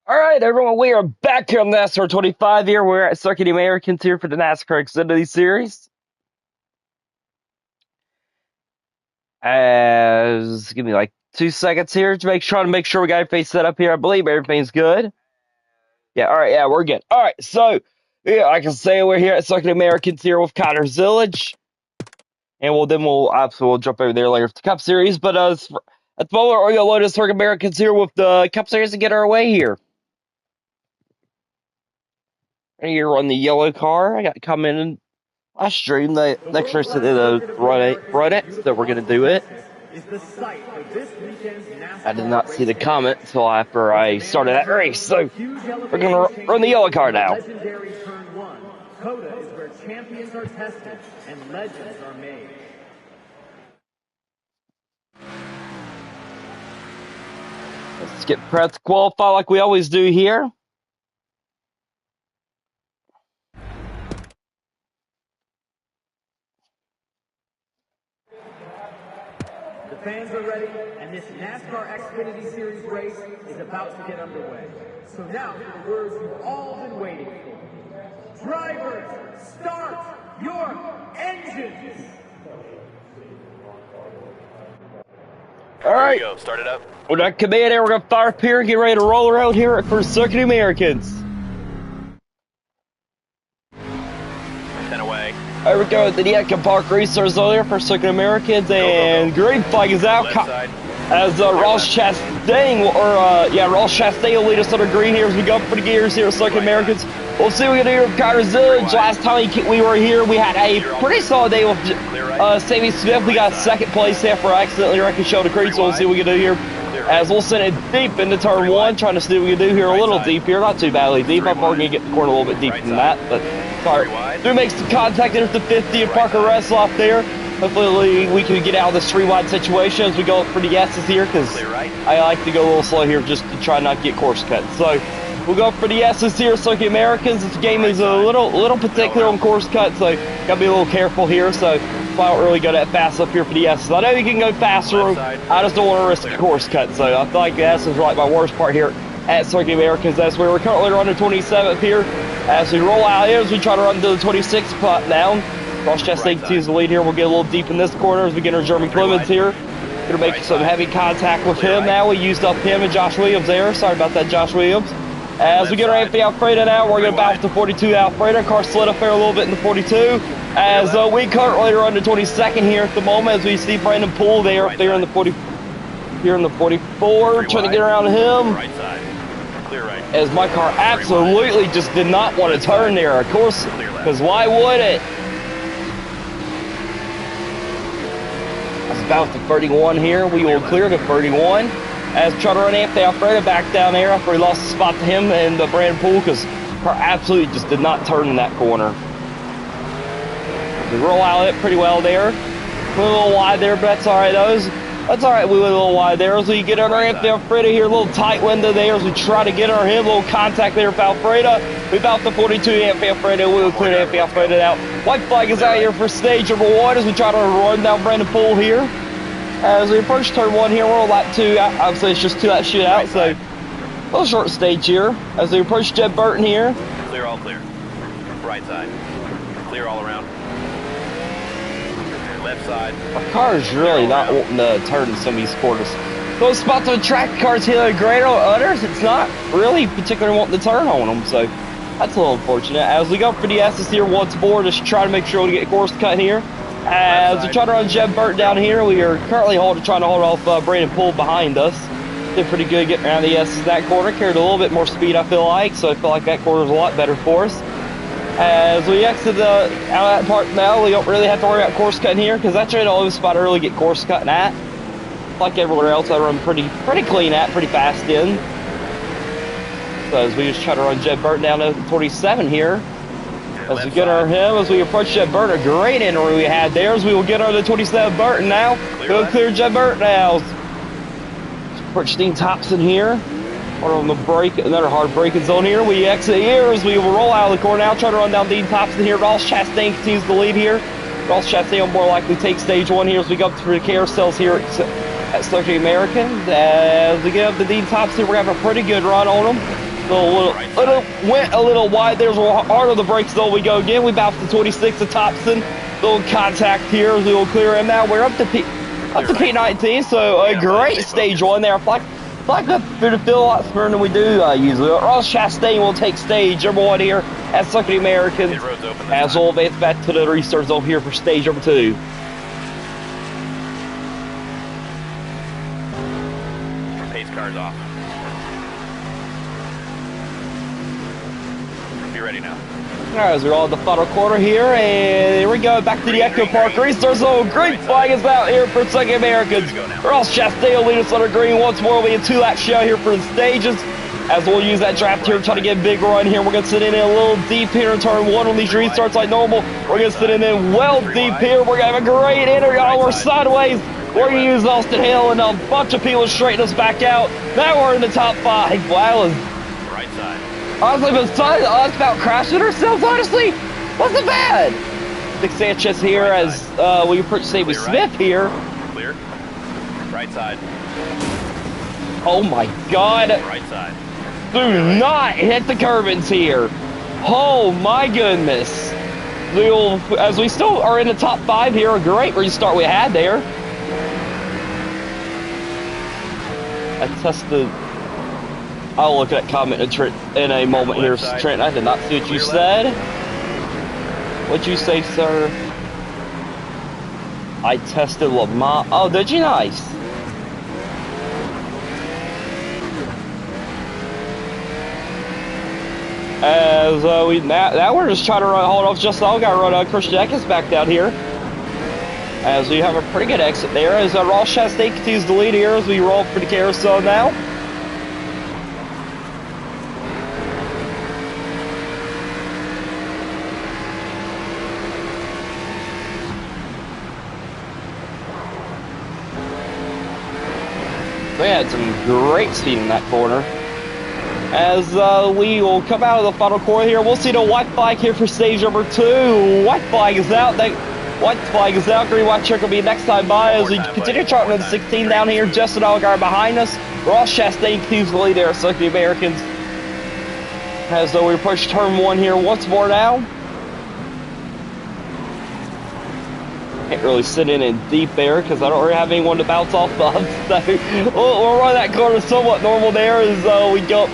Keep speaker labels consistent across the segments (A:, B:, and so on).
A: All right, everyone, we are back here on NASCAR 25 here. We're at Circuit Americans here for the NASCAR Xfinity Series. Give me like 2 seconds here to try to make sure we got everything set up here. I believe everything's good. Yeah, all right, yeah, we're good. All right, so yeah, like I say, we're here at Circuit Americans here with Connor Zillage, and we'll jump over there later for the Cup Series. But at the moment, we're gonna load the Circuit Americans here with the Cup Series and get our way here. Here on the yellow car, I got coming. I streamed the next race to run it, so we're gonna do it. I did not see the comment until after I started that race, so we're gonna run the yellow car now.
B: COTA is where champions are tested and legends are made.
A: Let's get prepped to qualify like we always do here.
B: The fans are ready, and this NASCAR Xfinity Series race is about to get underway. So now for the words you've all been waiting for. Drivers, start your engines!
A: All right,
C: go. Start it up.
A: We're not command here. We're gonna fire up here and get ready to roll around here for Circuit Americans.
C: 10 away.
A: There we go. The Yankin Park Racers on there for Circuit Americans, and green flag is out. As Ross Chastain, Ross Chastain will lead us under green here as we go up for the gears here at Circuit Americans. We'll see what we can do with Connor Zillage. Last time we were here, we had a pretty solid day with Sammy Smith. We got second place after I accidentally wrecked Sheldon Creed, so we'll see what we can do here. As we'll send it deep into turn one, trying to see what we can do here. A little deep here, not too badly deep. I'm probably going to get the corner a little bit deeper than that, but sorry. Do make some contact there at the 50 and park a wrestle off there. Hopefully we can get out of this 3-wide situation as we go up for the S's here, because I like to go a little slow here just to try not to get course cut. So we'll go for the S's here, Circuit Americans. This game is a little particular on course cut, so gotta be a little careful here. So I don't really go that fast up here for the S's. I know you can go faster. I just don't want to risk a course cut. So I feel like the S's are like my worst part here at Circuit Americans. That's where we're currently running 27th here. As we roll out here, as we try to run to the 26th spot now. Ross Chastain continues the lead here. We'll get a little deep in this corner as we get our Jeremy Clemens here. Gonna make some heavy contact with him now. We used up him and Josh Williams there. Sorry about that, Josh Williams. As we get our Anthony Alfredo now, we're gonna bounce the 42 Alfredo. Car slid up there a little bit in the 42. As we currently run to 22nd here at the moment, as we see Brandon Poole there up there in the 40, here in the 44, trying to get around him.
C: Right side. Clear right.
A: As my car absolutely just did not want to turn there, of course, because why would it? About the 31 here. We will clear to 31 as we try to run Anthony Alfredo back down there after we lost the spot to him and Brandon Poole, because car absolutely just did not turn in that corner. We roll out it pretty well there. Went a little wide there, but that's all right. That's all right. We went a little wide there as we get under Anthony Alfredo here. A little tight window there as we try to get our him. A little contact there with Alfredo. We about the 42 Anthony Alfredo. We will clear Anthony Alfredo out. White flag is out here for stage number one as we try to run down Brandon Poole here. As we approach turn one here, we're on lap 2. Obviously, it's just 2 lap shootout, so a little short stage here. As we approach Jeb Burton here.
C: Clear, all clear. Right side. Clear all around. Left side.
A: Our car is really not wanting to turn in some of these corners. Those spots on the track, the car's hitting great on others. It's not really particularly wanting to turn on them, so that's a little unfortunate. As we go for the S's here once more, just try to make sure we get course cut here. As we try to run Jeb Burton down here, we are currently trying to hold off Brandon Poole behind us. Did pretty good getting around the S's in that corner. Carried a little bit more speed, I feel like, so I feel like that corner is a lot better for us. As we exit out of that part now, we don't really have to worry about course cutting here, because that's really the only spot I really get course cutting at. Like everywhere else, I run pretty clean at, pretty fast in. So as we just try to run Jeb Burton down to 27 here. As we get our him, as we approach Jeb Burton, a great entry we had there. As we will get our 27 Burton now. We'll clear Jeb Burton now. Approach Dean Thompson here. Hard on the break, another hard braking zone here. We exit here as we will roll out of the corner now. Try to run down Dean Thompson here. Ross Chastain continues the lead here. Ross Chastain will more likely take stage one here as we go up through the carousels here at Circuit Americans. As we get up to Dean Thompson, we're going to have a pretty good run on him. Went a little wide. There's a little hard on the brakes though. We go again. We bounce to 26 to Thompson. Little contact here as we will clear him out. We're up to P19, so a great stage one there. Like that through the field a lot sooner than we do usually. Ross Chastain will take stage number 1 here at Circuit Americans. As we'll advance back to the restart zone here for stage number 2.
C: Pace cars off. Be ready now.
A: Alright, as we're all in the final quarter here, and here we go, back to the Echo Park restart zone. Green flag is out here for Circuit Americans. Ross Chastain will lead us under green once more. We'll be a 2-lap show here for the stages, as we'll use that draft here, try to get a big run here. We're going to sit in a little deep here in turn 1 on these restarts like normal. We're going to sit in well deep here. We're going to have a great entry. Oh, we're sideways. We're going to use Austin Hill and a bunch of people to straighten us back out. Now we're in the top 5. Wow.
C: Right side.
A: Honestly, besides us about crashing ourselves, honestly, wasn't bad. Nick Sanchez here as we approach Sammy Smith here.
C: Clear. Right side.
A: Oh my God.
C: Right side.
A: Do not hit the curbings here. Oh my goodness. As we still are in the top 5 here, a great restart we had there. I tested. I'll look at that comment in a moment here, Trent. I did not see what you said. What'd you say, sir? I tested Lamont. Oh, did you? Nice. As now we're just trying to hold off just all. Got to run Christian Eckes back down here. As we have a pretty good exit there. As Ross Chastain continues to lead here as we roll for the carousel now. We had some great speed in that corner. As we will come out of the final quarter here, we'll see the white flag here for stage number 2. White flag is out. White flag is out. Green white check will be next time by as we continue charting the 16 down here. Justin Allgaier behind us. Ross Chastain continues to lead there at Circuit Americans. As we approach turn 1 here once more now. Can't really sit in deep there because I don't really have anyone to bounce off of. So we'll run that corner somewhat normal there as we go up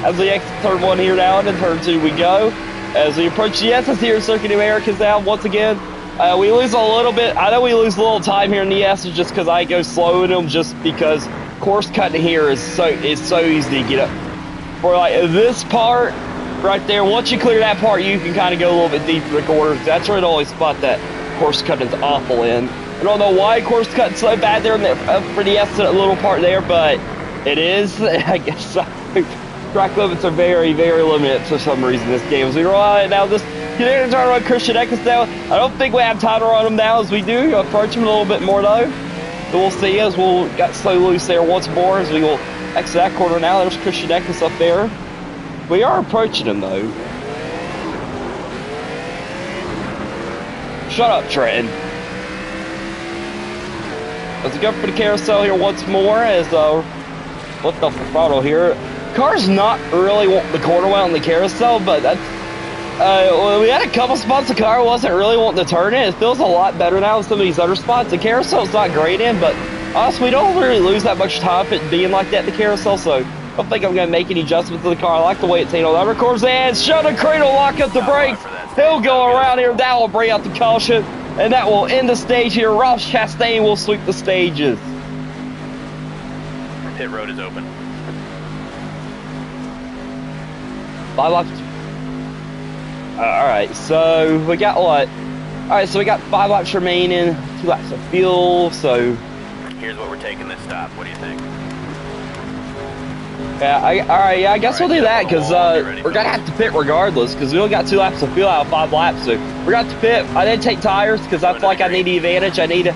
A: as we exit turn 1 here now, and in turn 2 we go. As we approach the S's here, Circuit Americans now once again. We lose a little bit. I know we lose a little time here in the S's just because I go slow in them, just because course cutting here is so easy to get up. For like this part right there, once you clear that part, you can kind of go a little bit deeper in the corners. That's where it always spot that course cutting's awful in. I don't know why course cutting's so bad there for the S little part there, but it is. I guess track limits are very, very limited for some reason in this game. As we roll out now, this continuing to turn around Christian Eckes now. I don't think we have time to run him now as we do approach him a little bit more though. So we'll see as we'll get so loose there once more as we will exit that corner now. There's Christian Eckes up there. We are approaching him though. Shut up, Trenton. Let's go for the carousel here once more as lift off the throttle here. Car's not really wanting the corner well on the carousel, but that's we had a couple spots the car wasn't really wanting to turn in. It feels a lot better now than some of these other spots. The carousel's not great in, but honestly, we don't really lose that much time it being like that in the carousel, so I don't think I'm going to make any adjustments to the car. I like the way it's handled. That records and shut the cradle, lock up the brakes. He'll go around here. That will bring out the caution, and that will end the stage here. Ross Chastain will sweep the stages.
C: Pit road is open.
A: 5 laps. Alright, so we got what? Alright, so we got 5 laps remaining, 2 laps of fuel, so...
C: Here's what we're taking this stop. What do you think?
A: Yeah, alright, yeah, I guess we'll do that, because we're going to have to pit regardless, because we only got 2 laps of fuel out of 5 laps, so we're going to have to pit. I didn't take tires, because I feel like I need the advantage. I need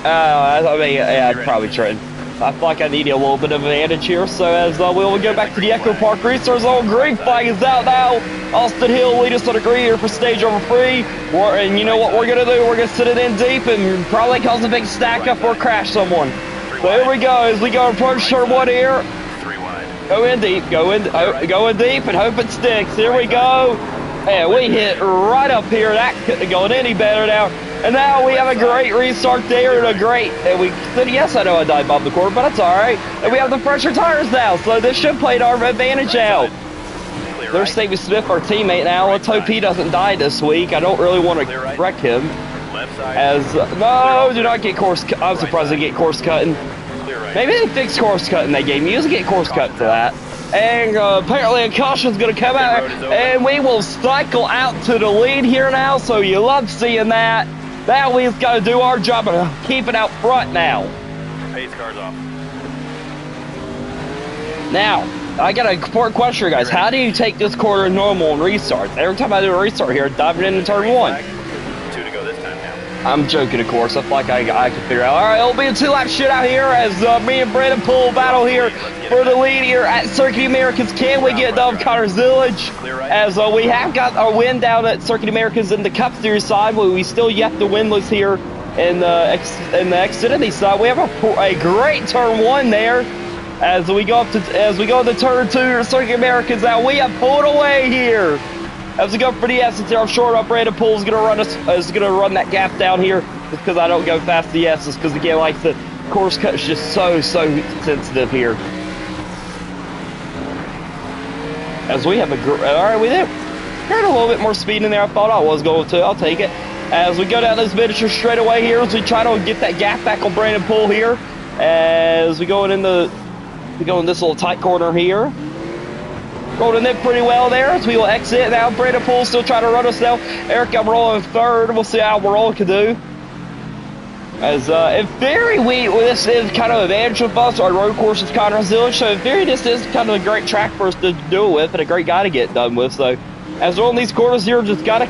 A: I'd probably trade. I feel like I need a little bit of advantage here, so as we'll go back to the Echo Park restart zone. Green flag is out now. Austin Hill lead us on the green here for stage over 3. And you know what we're gonna do? We're gonna sit it in deep and probably cause a big stack up or crash someone. So here we go as we go approach turn 1 here.
C: 3 wide.
A: Go in deep, go in deep and hope it sticks. Here we go. And we hit right up here. That couldn't have gone any better now. And now we have a great restart there and a great, and we said, yes, I know I died above the corner, but it's all right. And we have the fresher tires now, so this should play to our advantage out. There's Stevie Smith, our teammate now. Let's hope he doesn't die this week. I don't really want to wreck him. As, no, do not get course cut. I'm surprised they get course cutting. Maybe they fixed course cut in that game. You usually get course cut for that. And apparently a caution's going to come out, and we will cycle out to the lead here now, so you love seeing that. Now we've got to do our job and keep it out front now.
C: Pace car's off.
A: Now, I got a important question, guys. How do you take this corner normal and restarts? Every time I do a restart here, diving into turn 1.
C: 2 to go this time now.
A: I'm joking, of course. I feel like I can figure out. All right, it'll be a 2-lap shootout here as me and Brandon Poole battle here for the lead here at Circuit Americas. Can we get done Connor Zillage? As we have got our win down at Circuit Americas in the Cup Series side, but we still yet to winless here in the Xfinity side. We have a great turn 1 there. As we go to turn 2 Circuit Americas now, we have pulled away here. As we go for the S's here, I'm sure our Brandon Poole is gonna run that gap down here just because I don't go fast the S's, because again, like the course cut is just so sensitive here. As we have alright, we did a little bit more speed in there I thought I was going to. I'll take it. As we go down this miniature straightaway here, as we try to get that gap back on Brandon Poole here, as we go in this little tight corner here. Rolling it pretty well there as we will exit. Now Brandon Poole still trying to run us now. Eric, I'm rolling third. We'll see how Roll can do. As in theory, this is kind of an advantage of us. Our road course is Connor Zillage, so in theory this is kind of a great track for us to do it with and a great guy to get done with. So as we're on these corners here, just gotta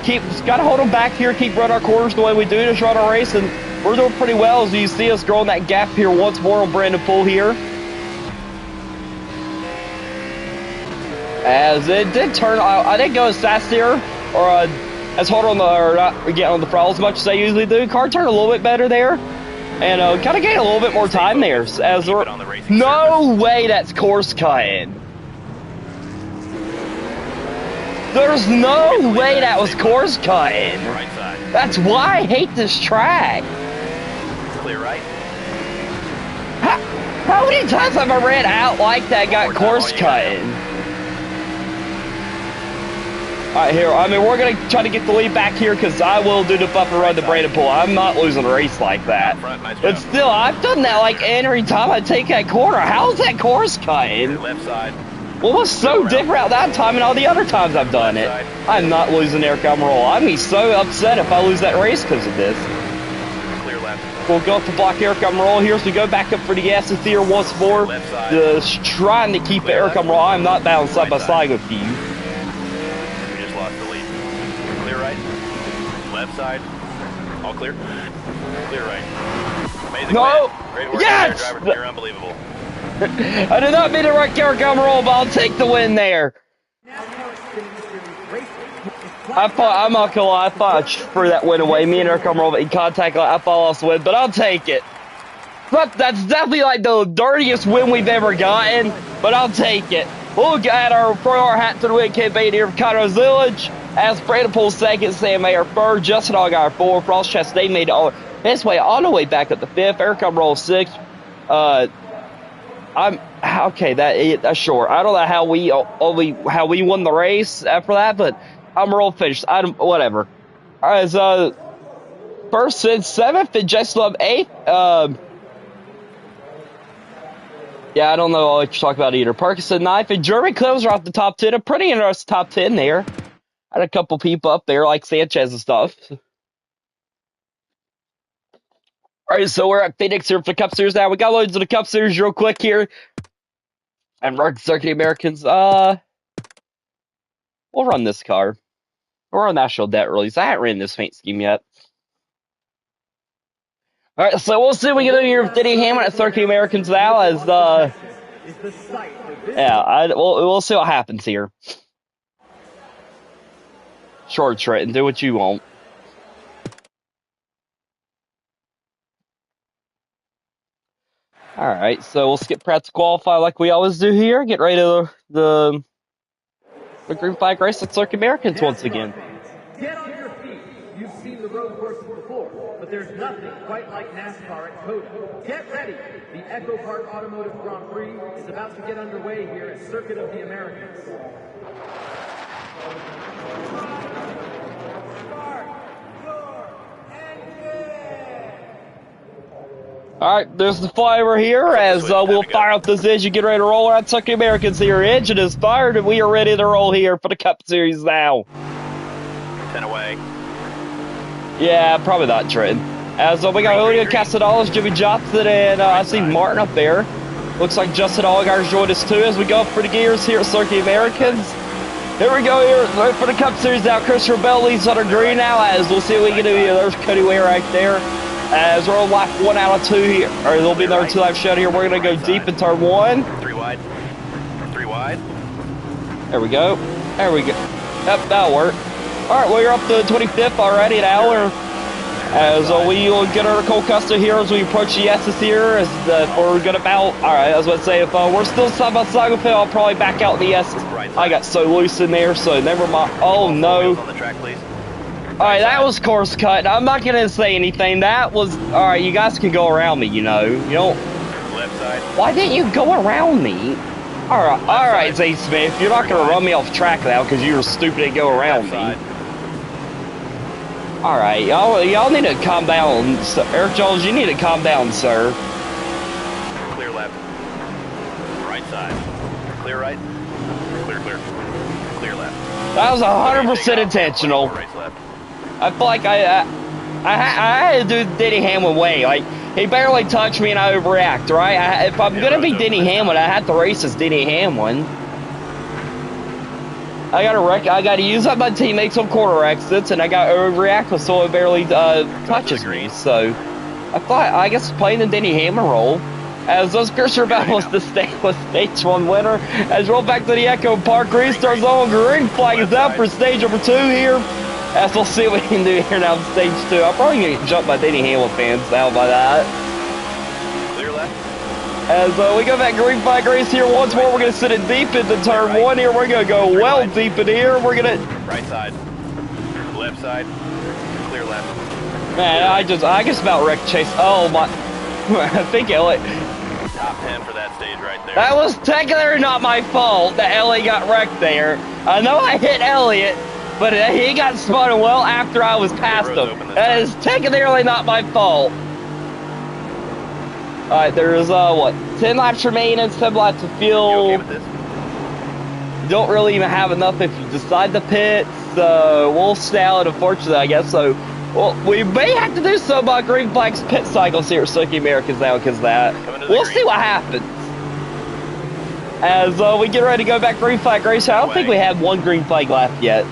A: hold them back here, keep running our corners the way we do, just run our race, and we're doing pretty well as you see us growing that gap here once more on Brandon Poole here. As it did turn, I didn't go as fast here, or as hard on not getting on the throttle as much as I usually do. Car turned a little bit better there, and kind of gained a little bit more time there. As we're, no way that's course cutting. There's no way that was course cutting. That's why I hate this track.
C: Clear right.
A: How many times have I ran out like that got course cutting? Alright, here, I mean, we're going to try to get the lead back here because I will do the buffer run to Brandon Poole. I'm not losing a race like that. But still, I've done that like every time I take that corner. How's that course cutting?
C: Left side.
A: Well, what's so different that time and all the other times I've done it? I'm not losing Eric Almirola. I'd be so upset if I lose that race because of this.
C: Clear left.
A: We'll go up to block Eric Almirola here, so we go back up for the S's here once more. Just trying to keep Eric Almirola. I'm not balanced side by side with you.
C: Lost the lead. Clear right. Left side. All clear. Clear right. Amazing.
A: No!
C: Win. Great work.
A: Yes!
C: Driver. You're unbelievable.
A: I did not mean to wreck Eric Almirola, but I'll take the win there. I'm not gonna lie, I thought I threw that win away. Me and Eric Almirola in contact, I thought I lost the win, but I'll take it. But that's definitely like the dirtiest win we've ever gotten, but I'll take it. We'll get our throw our hat to the win campaign here for Connor Zillage. As Brandon Poole second, Sam Mayer third, Justin Allgaier fourth, Ross Chastain made it his way all the way back up to fifth, Eric Almirola sixth. I'm okay. That's short. I don't know how we won the race after that, but Almirola finished. Whatever. All right, so first and seventh, and Jess Love eighth. Yeah, I don't know all what you're talking about either. Parkinson ninth, and Jeremy Clemens are off the top 10. A pretty interesting top 10 there. Had a couple people up there like Sanchez and stuff. All right, so we're at Phoenix here for the Cup Series now. We got loads of the Cup Series real quick here. And Rock Circuit Americans. We'll run this car. We're on National Debt Release. I haven't ran this paint scheme yet. All right, so we'll see what we can do here with Denny Hamlin at Circuit Americans now. As we'll see what happens here. Short straight and do what you want. All right, so we'll skip practice to qualify like we always do here. Get ready to the green flag race at Circuit Americans once again.
B: Get on your feet. You've seen the road courses before, but there's nothing quite like NASCAR at COTA. Get ready. The Echo Park Automotive Grand Prix is about to get underway here at Circuit of the Americans.
A: All right, there's the flyover here as we'll fire up this engine, get ready to roll out Circuit Americans here. Engine is fired and we are ready to roll here for the Cup Series now.
C: 10 away.
A: Yeah, probably not, Trenton. As we got Julio Castellanos, Jimmy Johnson, and I see Martin up there. Looks like Justin Allgaier joined us too as we go up for the gears here at Circuit Americans. Here we go here right for the Cup Series now. Christopher Bell leads under green now as we'll see what we can do here. There's Cody Way right there. As we're on lap 1 out of 2 here, or there'll be another 2 lap shut here. We're going to go deep in turn 1.
C: 3 wide. 3 wide.
A: There we go. There we go. Yep, that'll work. All right, we're up to 25th already an hour. As we will get our Cole Custer here as we approach the S's here. As we're good about. All right, I was about to say if we're still side by side with it, I'll probably back out in the S's. I got so loose in there, so never mind. Oh no.
C: On the track, please.
A: All right, that was course cut. I'm not gonna say anything. That was all right. You guys can go around me. You know. You don't.
C: Left side.
A: Why didn't you go around me? All right, Zay Smith. You're not gonna run me off track now because you were stupid to go around me. All right, y'all need to calm down. Eric Jones, you need to calm down, sir.
C: Clear left. Right side. Clear right. Clear, clear. Clear left.
A: That was 100% intentional.
C: Right, left.
A: I feel like I had to do the Denny Hamlin way. Like, he barely touched me and I overreact, right? If I'm going to be Denny Hamlin, I have to race as Denny Hamlin. I gotta use up my teammates on corner exits, and I got to overreact with so it barely touches me. So, I guess playing the Denny Hamlin role. As those Christopher Bell was the stage 1 winner. As we roll back to the Echo Park restart zone, green flag is out for stage number 2 here. As we'll see what we can do here now in stage 2. I'm probably going to get jumped by Denny Hamlin fans now by that.
C: Clear left.
A: As we go back green flag race here once more, we're going to sit it deep into turn 1 here. We're going to go well deep in here. We're going to...
C: Right side. Left side. Clear left.
A: Man, I just about wrecked Chase. Oh my... I think Elliott...
C: Top 10 for that stage right there.
A: That was technically not my fault that Elliott got wrecked there. I know I hit Elliott, but he got spun well after I was past him. That is technically not my fault. Alright, there's, what, 10 laps remaining, 10 laps of fuel.
C: You okay with this?
A: You don't really even have enough if you decide to pit, so we'll stay out, unfortunately, I guess. So, well, we may have to do some green flags pit cycles here at Circuit Americans now because of that. We'll see what happens. As we get ready to go back green flag race, I don't think we have one green flag left yet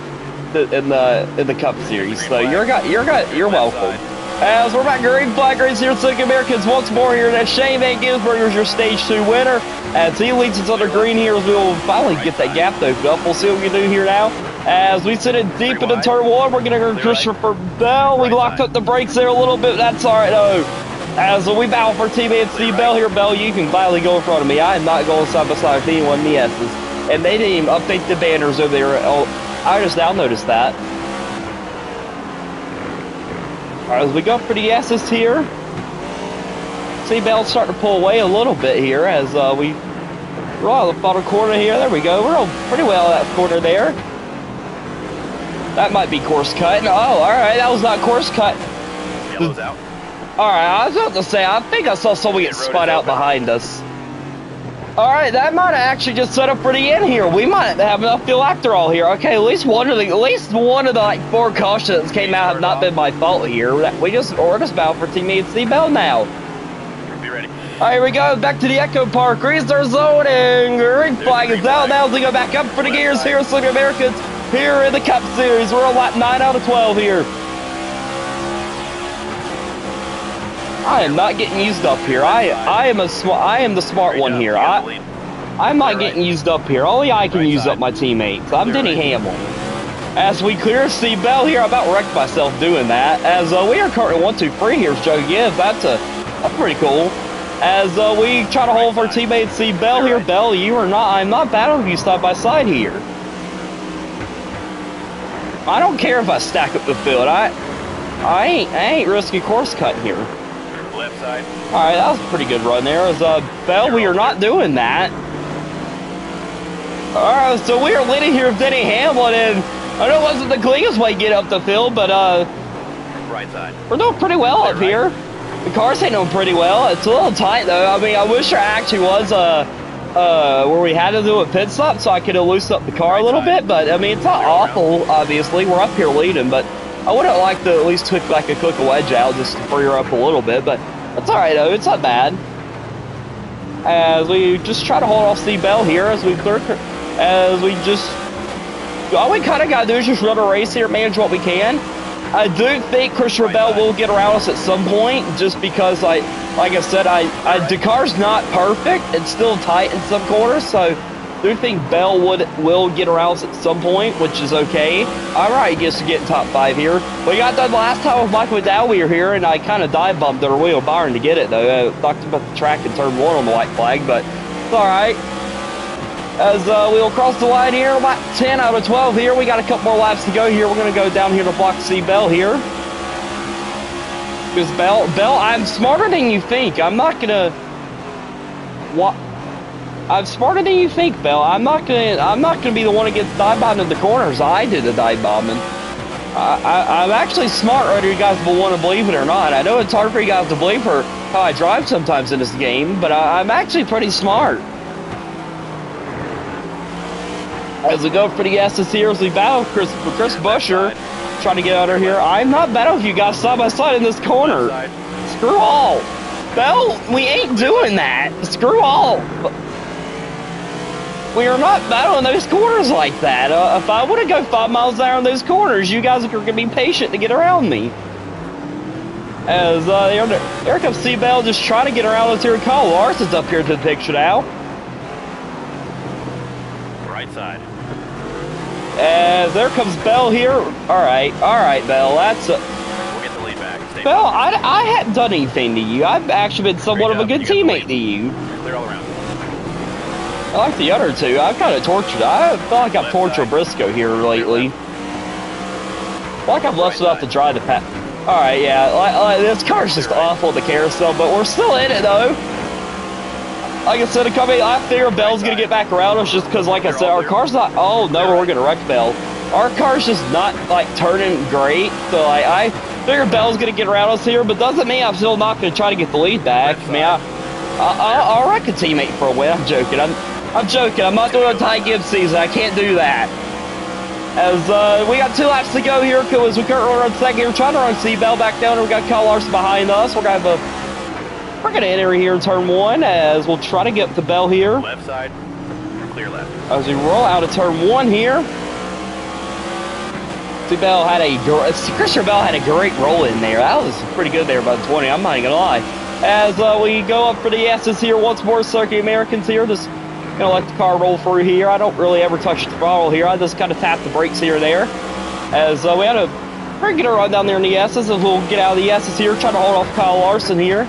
A: in the Cup Series. So you're welcome. As we're back green flag race here at Circuit Americans once more here. That Shane Van Gisberger is your stage 2 winner. As he leads us under green here, as we will finally get that gap opened up. We'll see what we can do here now. As we sit it deep into turn 1, we're going to go Christopher Bell. We locked up the brakes there a little bit. That's all right, though. As we battle for teammate Steve Bell here, Bell, you can gladly go in front of me. I am not going side by side with anyone in the S's. And they didn't even update the banners over there. Oh, I just now noticed that. All right, as we go for the S's here. See Bell's starting to pull away a little bit here as we roll out the bottom corner here. There we go. We're all pretty well out that corner there. That might be course cut. Oh, all right. That was not course cut.
C: Yellow's out.
A: All right. I was about to say, I think I saw someone get spun out behind us. All right. That might have actually just set up for the end here. We might have enough fuel after all here. Okay. At least one of the like 4 cautions that came out have not been my fault here. We're just about for teammate Steve Bell now.
C: Be ready.
A: All right, here we go. Back to the Echo Park. Restart zone and green flag is out now as we go back up for the gears here at Circuit Americans here in the Cup Series. We're on lap 9 out of 12 here. I am not getting used up here. I am the smart one here. I'm not getting used up here. Only I can use up my teammates. I'm Denny Hamlin. As we clear Steve Bell here, I about wrecked myself doing that. As we are currently 1-2-3 here with Joe Gibbs. That's pretty cool. As we try to hold for our teammate. See Bell here. Bell, I'm not battling you side by side here. I don't care if I stack up the field. I ain't risking course cut here.
C: Left side.
A: All right, that was a pretty good run there. As Bell, we are not doing that. All right, so we are leading here with Denny Hamlin, and I know it wasn't the cleanest way to get up the field, but
C: Right side.
A: we're doing pretty well up here. The car's ain't doing pretty well. It's a little tight though. I mean, I wish there actually was where we had to do a pit stop so I could have loosened up the car a little bit. But I mean, it's not awful. Obviously, we're up here leading, but I would have liked to at least took like a cook a wedge out just to free her up a little bit. But that's all right though. It's not bad. As we just try to hold off Steve Bell here, all we kind of got to do is just run a race here, manage what we can. I do think Christopher Bell will get around us at some point, just because, like I said, the car's not perfect. It's still tight in some corners, so I do think Bell will get around us at some point, which is okay. All right, he gets to get in top 5 here. We got done last time with Michael McDowell we were here, and I kind of dive bumped our wheel Byron to get it, though. I talked about the track in turn 1 on the white flag, but it's all right. As we'll cross the line here, about 10 out of 12 here. We got a couple more laps to go here. We're going to go down here to block C Bell here. Because Bell, I'm smarter than you think. I'm not going to... I'm smarter than you think, Bell. I'm not gonna be the one that gets dive bombed in the corners. I did the dive bombing. I'm actually smart, whether you guys will want to believe it or not. I know it's hard for you guys to believe for how I drive sometimes in this game, but I'm actually pretty smart. As we go for the S's here, as we battle Chris Busher, trying to get out of here. I'm not battling with you guys side by side in this corner. Screw all. Bell, we ain't doing that. Screw all. We are not battling those corners like that. If I would have go 5 miles an hour in those corners, you guys are going to be patient to get around me. As here comes C Bell just trying to get around us here. Kyle Larson's up here to the picture now.
C: Right side.
A: As there comes Bell here. All right, Bell. That's
C: We'll get the lead back. Stay
A: Bell, I hadn't done anything to you. I've actually been somewhat of a good teammate to you.
C: Clear all around.
A: I like the other two. I've kind of tortured. I feel like I've tortured Briscoe here lately. I feel like I've left enough to try to pass. All right, yeah. Like this car's just awful at the carousel, but we're still in it though. Like I said, I figure Bell's gonna get back around us just because, like I said, our car's not. Oh no, we're gonna wreck Bell. Our car's just not like turning great, so like I figure Bell's gonna get around us here, but doesn't mean I'm still not gonna try to get the lead back. I mean, I'll wreck a teammate for a win. I'm joking. I'm joking. I'm not doing a Ty Gibbs season. I can't do that. As we got 2 laps to go here, because we currently run second here, trying to run C Bell back down. We got Kyle Larson behind us. We're gonna enter here in turn 1 as we'll try to get the Bell here.
C: Left side. Clear left.
A: As we roll out of turn 1 here. Christopher Bell had a great roll in there. That was pretty good there by the 20. I'm not even gonna lie. As we go up for the S's here once more, Circuit Americans here. Just gonna let the car roll through here. I don't really ever touch the throttle here. I just kind of tap the brakes here or there. As we had a pretty good run down there in the S's, and we'll get out of the S's here, trying to hold off Kyle Larson here.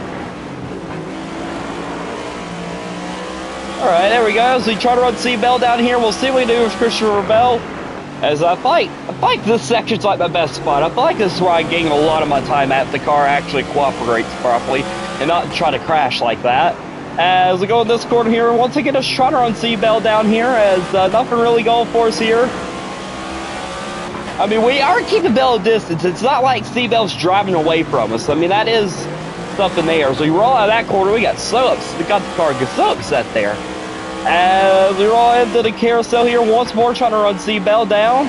A: All right, there we go. As we try to run C Bell down here, we'll see what we do with Christopher Bell. As I feel like this section's like my best spot. I feel like this is where I gain a lot of my time at if the car actually cooperates properly and not try to crash like that. As we go in this corner here, once again, just trying to run C Bell down here as nothing really going for us here. I mean, we are keeping Bell a distance. It's not like C Bell's driving away from us. I mean, that is something there. As we roll out of that corner, we got the car gets so upset there. As we roll into the carousel here once more, trying to run C Bell down.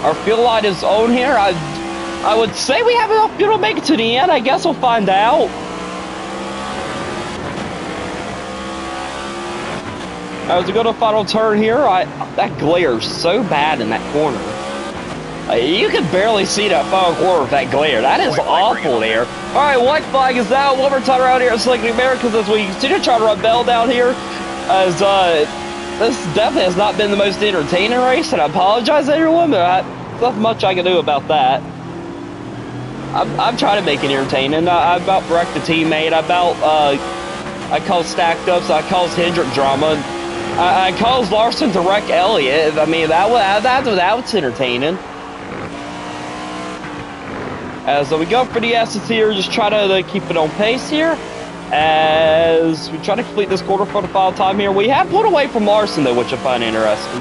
A: Our fuel line is on here. I would say we have enough fuel to make it to the end. I guess we'll find out. As we go to the final turn here, that glares so bad in that corner. You can barely see that final corner with that glare. That is awful there. All right, white flag is out. One more time around here at Selecting Americans as we continue to try to run Bell down here. As this definitely has not been the most entertaining race, and I apologize to everyone, but there's not much I can do about that. I'm trying to make it entertaining. I about wrecked a teammate. I caused stacked ups. I caused Hendrick drama. I caused Larson to wreck Elliott. I mean, that was entertaining. As we go for the S's here, just try to keep it on pace here. As we try to complete this quarter for the final time here. We have pulled away from Larson, though, which I find interesting.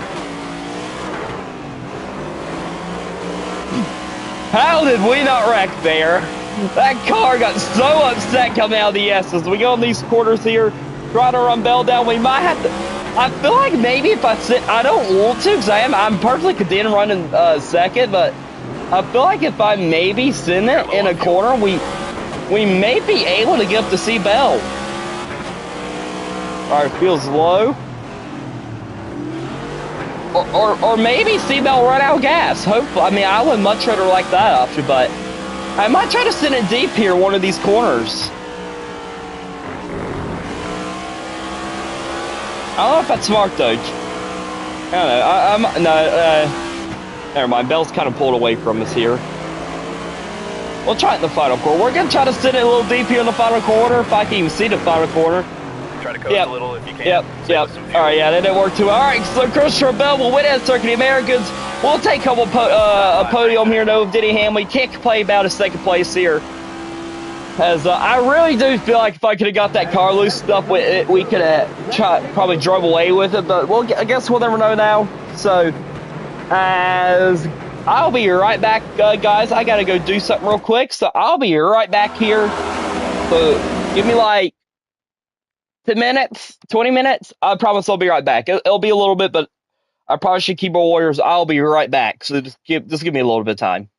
A: How did we not wreck there? That car got so upset coming out of the S's. We go in these quarters here, try to run Bell down. We might have to. I feel like maybe if I sit, I don't want to because I'm perfectly content running second, but I feel like if I maybe send it in a corner, we may be able to get up to see Bell. All right, feels low. Or maybe C-Bell run out of gas. Hopefully, I mean, I would much rather like that option, but I might try to send it deep here, one of these corners. I don't know if that's smart, though. I don't know. Never mind. Bell's kind of pulled away from us here. We'll try it in the final corner. We're going to try to send it a little deep here in the final corner, if I can even see the final corner.
C: Try to coast a little if you can.
A: Yep. All right, yeah, that didn't work too well. All right, so Christopher Bell will win at Circuit of the Americans. We'll take a couple a podium here, though, Denny Hamlin. Can't complain about his second place here. As I really do feel like if I could have got that car loose stuff, we could have probably drove away with it. But I guess we'll never know now. So, as I'll be right back, guys. I got to go do something real quick. So I'll be right back here. So give me like 10 minutes, 20 minutes. I promise I'll be right back. It'll be a little bit, but I probably should keep my Warriors. I'll be right back. So just give me a little bit of time.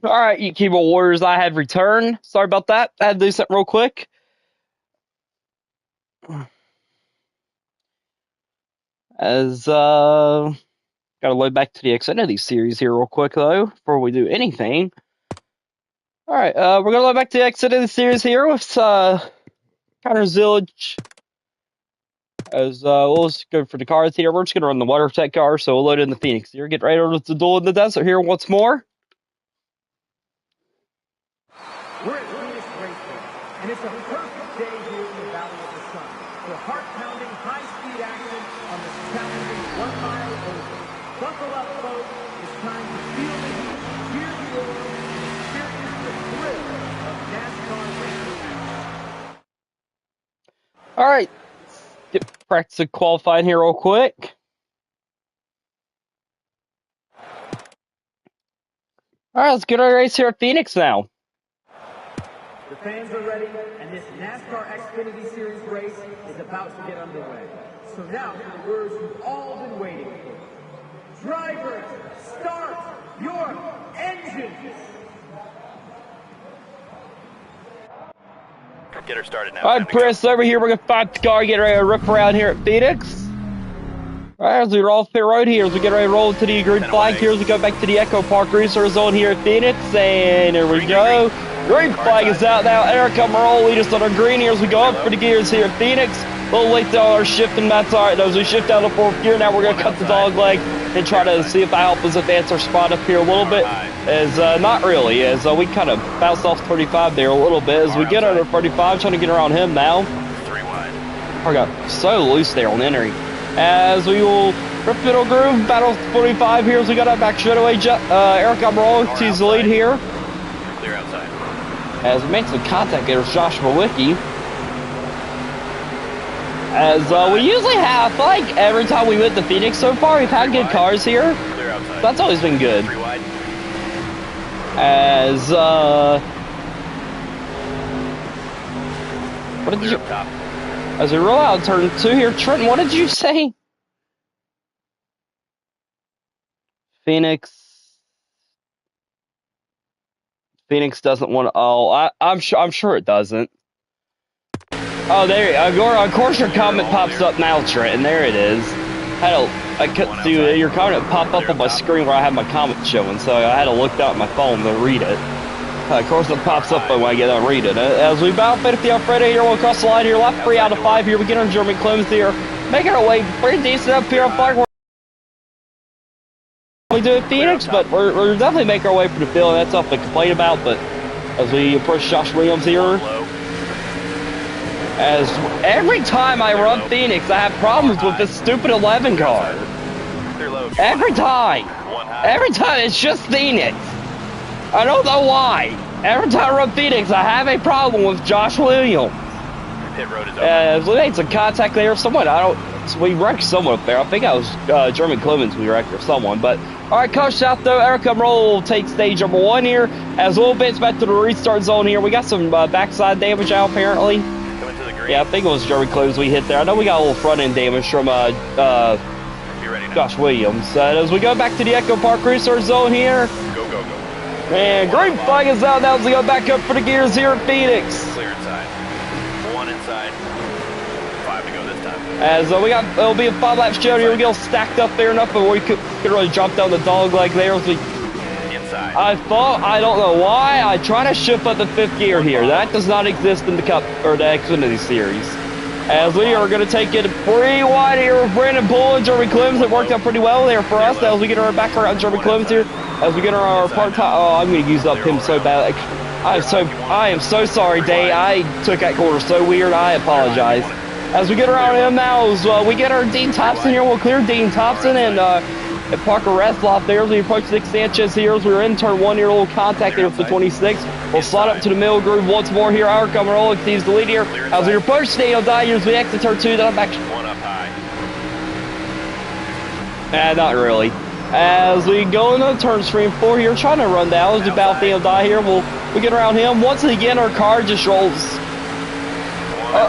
A: Alright, you keyboard warriors, I have returned. Sorry about that. I had to do something real quick. As, gotta load back to the Xfinity series here real quick, though, before we do anything. Alright, we're gonna load back to the Xfinity series here with, Connor Zillage. As, we'll just go for the cars here. We're just gonna run the WaterTech car, so we'll load in the Phoenix here. Get ready to duel in the desert here once more.
B: We're at Phoenix Raceway, and it's a perfect day here in the Valley of the Sun for heart-pounding, high-speed action on this challenging 1 mile oval. Buckle up, folks. It's time to feel the heat, hear the roar, and experience the thrill of NASCAR racing.
A: All right, get practice qualifying here real quick. All right, let's get our race here at Phoenix now.
B: The fans are ready, and this NASCAR Xfinity Series race is about to get underway. So now for the words you've all been waiting for. Drivers, start your engines!
C: Get her started now.
A: All right, Chris, over here. We're going to fight the car, get ready to rip around here at Phoenix. All right, as we roll off pit road here, as we get ready to roll to the green flag here, as we go back to the Echo Park Resource Zone here at Phoenix, and here we go. Green flag is out now. Erica Merle lead us on our green here as we go up for the gears here at Phoenix. A little late to all our shifting, that's all right. As we shift out of fourth gear, now we're going to cut the dog leg and try to see if that helps us advance our spot up here a little bit. As not really, as we kind of bounced off 35 there a little bit. As we get under 35, trying to get around him now.
C: 3 wide.
A: I got so loose there on entering. As we will rip middle groove, battle 45 here as we got up back straightaway. Erica Merle sees the lead here.
C: Clear outside.
A: As we make some contact, there's Joshua Wicki. As we usually have, like every time we went to Phoenix so far, we've had good cars here.
C: Clear outside.
A: That's always been good.
C: 3 wide.
A: As what did you?
C: Top.
A: As we roll out turn 2 here, Trenton, what did you say? Phoenix doesn't want to. Oh, I'm sure it doesn't. Oh, there. Of course, your comment pops up now, Trenton. There it is. I couldn't see your comment pop up on my screen where I had my comment showing, so I had to look down at my phone to read it. Of course, it pops up when I get done reading it. As we battle 50 Alfredo here, we'll cross the line here. Left 3 out of 5 here. We get our German Clemens here. Making our way pretty decent up here on flag. We do at Phoenix, but we're definitely making our way for the field. That's something to complain about. But as we approach Josh Williams here, as every time I run Phoenix, I have problems with this stupid 11 car. Every time, it's just Phoenix. I don't know why. Every time I run Phoenix, I have a problem with Josh Williams.
C: Pit road is
A: open. We made some contact there. We wrecked someone up there. I think I was German Clemens we wrecked or someone. But all right, Coach out though. Erica Merle will take stage number 1 here. As a little bit back to the restart zone here. We got some backside damage out apparently.
C: Coming to the green.
A: Yeah, I think it was German Clemens we hit there. I know we got a little front end damage from Josh Williams. As we go back to the Echo Park Resource Zone here.
C: Go.
A: And green flag is out now as we go back up for the gears here at Phoenix.
C: Clear inside. 1 inside. 5 to go this time.
A: As it'll be a 5-lap show here. We get all stacked up there enough, but we could really drop down the dog leg there. As we,
C: inside.
A: I don't know why, I try to shift up the 5th gear here. That does not exist in the Cup or the Xfinity Series. As we are going to take it pretty wide here with Brandon Bull and Jeremy Clemens. It worked out pretty well there for us. As we get our back around Jeremy Clemens here. As we get our part-time, I'm going to use up him so bad. I am so sorry, Day. I took that corner so weird. I apologize. As we get around him now, as we get our Dean Thompson here, we'll clear Dean Thompson and Parker Rethloff there as we approach Nick Sanchez here. As we're in turn 1 here, a little contact there with the 26. We'll slide up to the middle groove once more here. Our Camarolo exceeds the lead here. As we approach Daniel Dye here, as we exit turn 2, then I'm back.
C: 1 up high.
A: Not really. As we go into turn stream 4 here, trying to run down as we battle Daniel Dye here. We get around him. Once again, our car just rolls.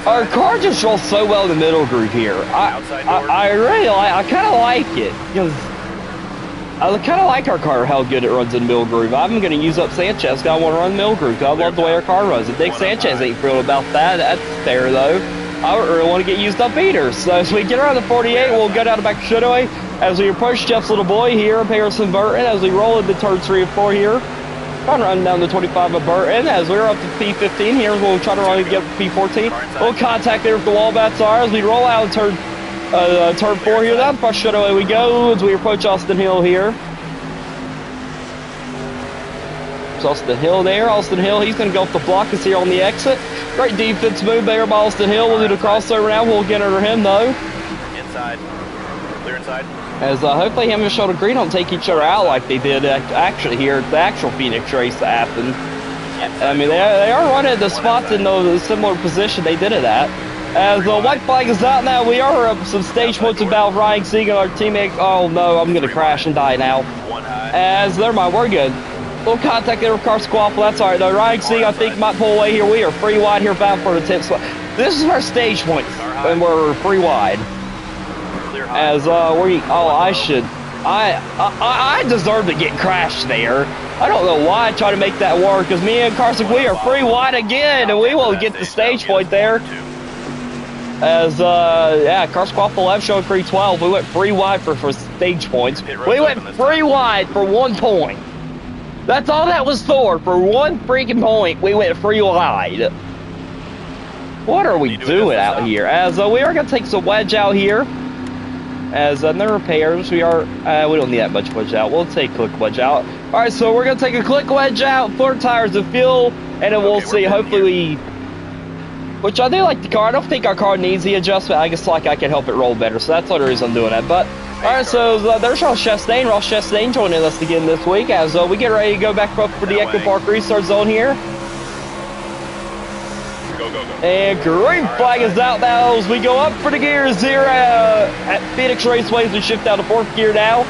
A: Our car just rolls so well in the middle groove here. I really like. I kind of like it because I kind of like our car, how good it runs in middle groove. I'm going to use up Sanchez. I want to run middle groove. I love the way our car runs. If Nick Sanchez ain't thrilled about that, that's fair though. I don't really want to get used up either. So as we get around the 48, we'll go down the back straightaway. As we approach Jeff's little boy here, Harrison Burton, as we roll into turn 3 and 4 here. Trying to run down the 25 of Burton. As we're up to P15 here, we'll try to run and get P14. We'll contact there with the wall bats are as we roll out turn 4 here. Down the front straightaway we go as we approach Austin Hill here. It's Austin Hill there. Austin Hill, he's going to go off the block. Is here on the exit. Great defense move there by Austin Hill. We'll do the crossover now. We'll get under him though.
C: Inside. Clear inside.
A: As hopefully him and Sheldon Green don't take each other out like they did actually here at the actual Phoenix race that happened. I mean, they are running the spots in the similar position they did it at. As the white flag is out now, we are up some stage points about Ryan Sieg and our teammate. Oh no, I'm going to crash and die now. As never mind, we're good. Little contact there with car squawk. That's alright though. Ryan Sieg, I think, might pull away here. We are free wide here, bound for the 10th spot. This is our stage points, and we're free wide. As I deserve to get crashed there. I don't know why I try to make that work, because me and Carson, we are free wide again, and we will get the stage point there. As yeah, Carson Quaffle left showing 312. We went free wide for stage points. We went free wide for 1 point. That's all that was for 1 freaking point. We went free wide. What are we doing out here? As we are gonna take some wedge out here. As no repairs, we don't need that much wedge out. We'll take quick wedge out. All right, so we're gonna take a quick wedge out, 4 tires of fuel, and then we'll see. Hopefully, which I do like the car. I don't think our car needs the adjustment. I guess like I can help it roll better, so that's the only reason I'm doing that. But all right, so there's Ross Chastain. Ross Chastain joining us again this week as we get ready to go back up for the Echo Park restart zone here. And green flag is out now as we go up for the gears here at Phoenix Raceway. We shift out to 4th gear now.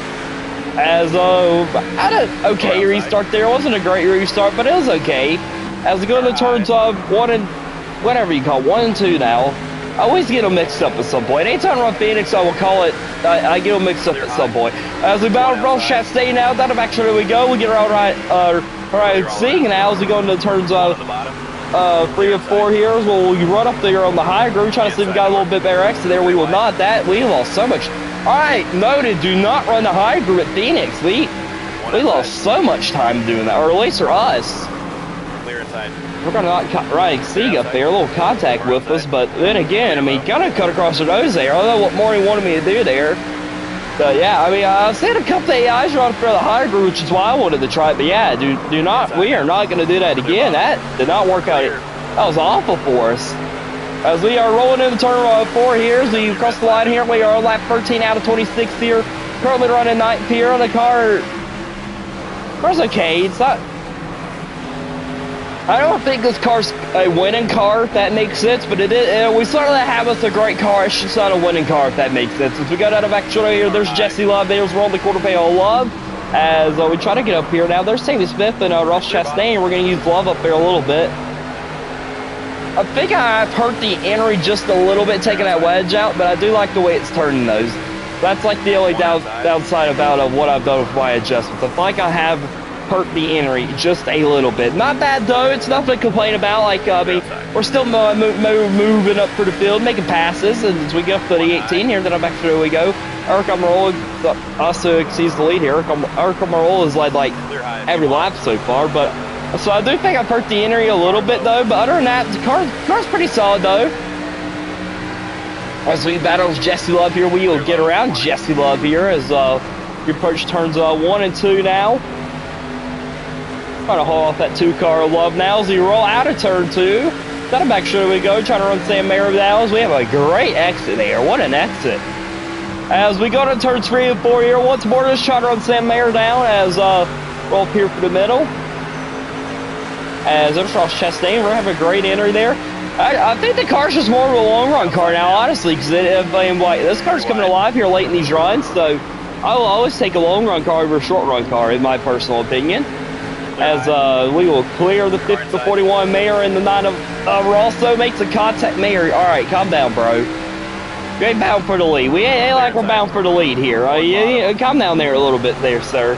A: As had an okay restart there. It wasn't a great restart, but it was okay. As we go into turns 1 and whatever you call 1 and 2 now. I always get them mixed up at some point. Anytime I run Phoenix, I will call it. I get them mixed up at some point. As we battle Ross Chastain now, down the back straight we go. We get around right seeing now as we go into turns 3 and 4 here. Well, we run up there on the high groove, trying to see if we got a little bit better exit there. We will not. That we lost so much. All right, noted. Do not run the high groove at Phoenix. We lost so much time doing that, or at least for us.
C: Clear inside.
A: We're gonna not cut Ryan Sieg up there, a little contact with us, but then again, I mean, kind of cut across the nose there. I don't know what more he wanted me to do there. But yeah, I mean, I've seen a couple of AIs run for the high groove, which is why I wanted to try it. But yeah, do not. We are not going to do that again. That did not work out. That was awful for us. As we are rolling into turn 4 here, as we cross the line here, we are on lap 13 out of 26 here. Currently running 9th here on the car. Car's okay. It's not. I don't think this car's a winning car, if that makes sense, but it is. We certainly have us a great car. It's just not a winning car, if that makes sense. As we got out of back shoulder here, there's Jesse Love. There's we're on the quarter panel of Love. As we try to get up here now, there's Sammy Smith and Ross Chastain. We're going to use Love up there a little bit. I think I've hurt the entry just a little bit taking that wedge out, but I do like the way it's turning those. That's like the only downside about what I've done with my adjustments. I feel like I have hurt the entry just a little bit. Not bad though. It's nothing to complain about. Like I mean, we're still moving up for the field, making passes, and as we get up to the 18 here, then back through we go. Eric Almirola also exceeds the lead here. Eric Almirola has led like every lap so far, but so I do think I've hurt the entry a little bit though. But other than that, the car's pretty solid though. As we battle Jesse Love here, we will get around Jesse Love here as we approach turns 1 and 2 now. Trying to haul off that 2-car of Love now as we roll out of turn 2. Down back sure we go, trying to run Sam Mayer now as we have a great exit there. What an exit. As we go to turn 3 and 4 here, once more just trying to run Sam Mayer down as roll up here for the middle. As there's Ross Chastain, we're having a great entry there. I think the car's just more of a long run car now, honestly, because this car's coming alive here late in these runs, so I will always take a long run car over a short run car, in my personal opinion. As we will clear the 41 Mayer and the 9 of Rosso makes a contact. Mayer, all right, calm down, bro. ain't bound for the lead. We ain't like we're bound for the lead here. Calm down there a little bit there, sir.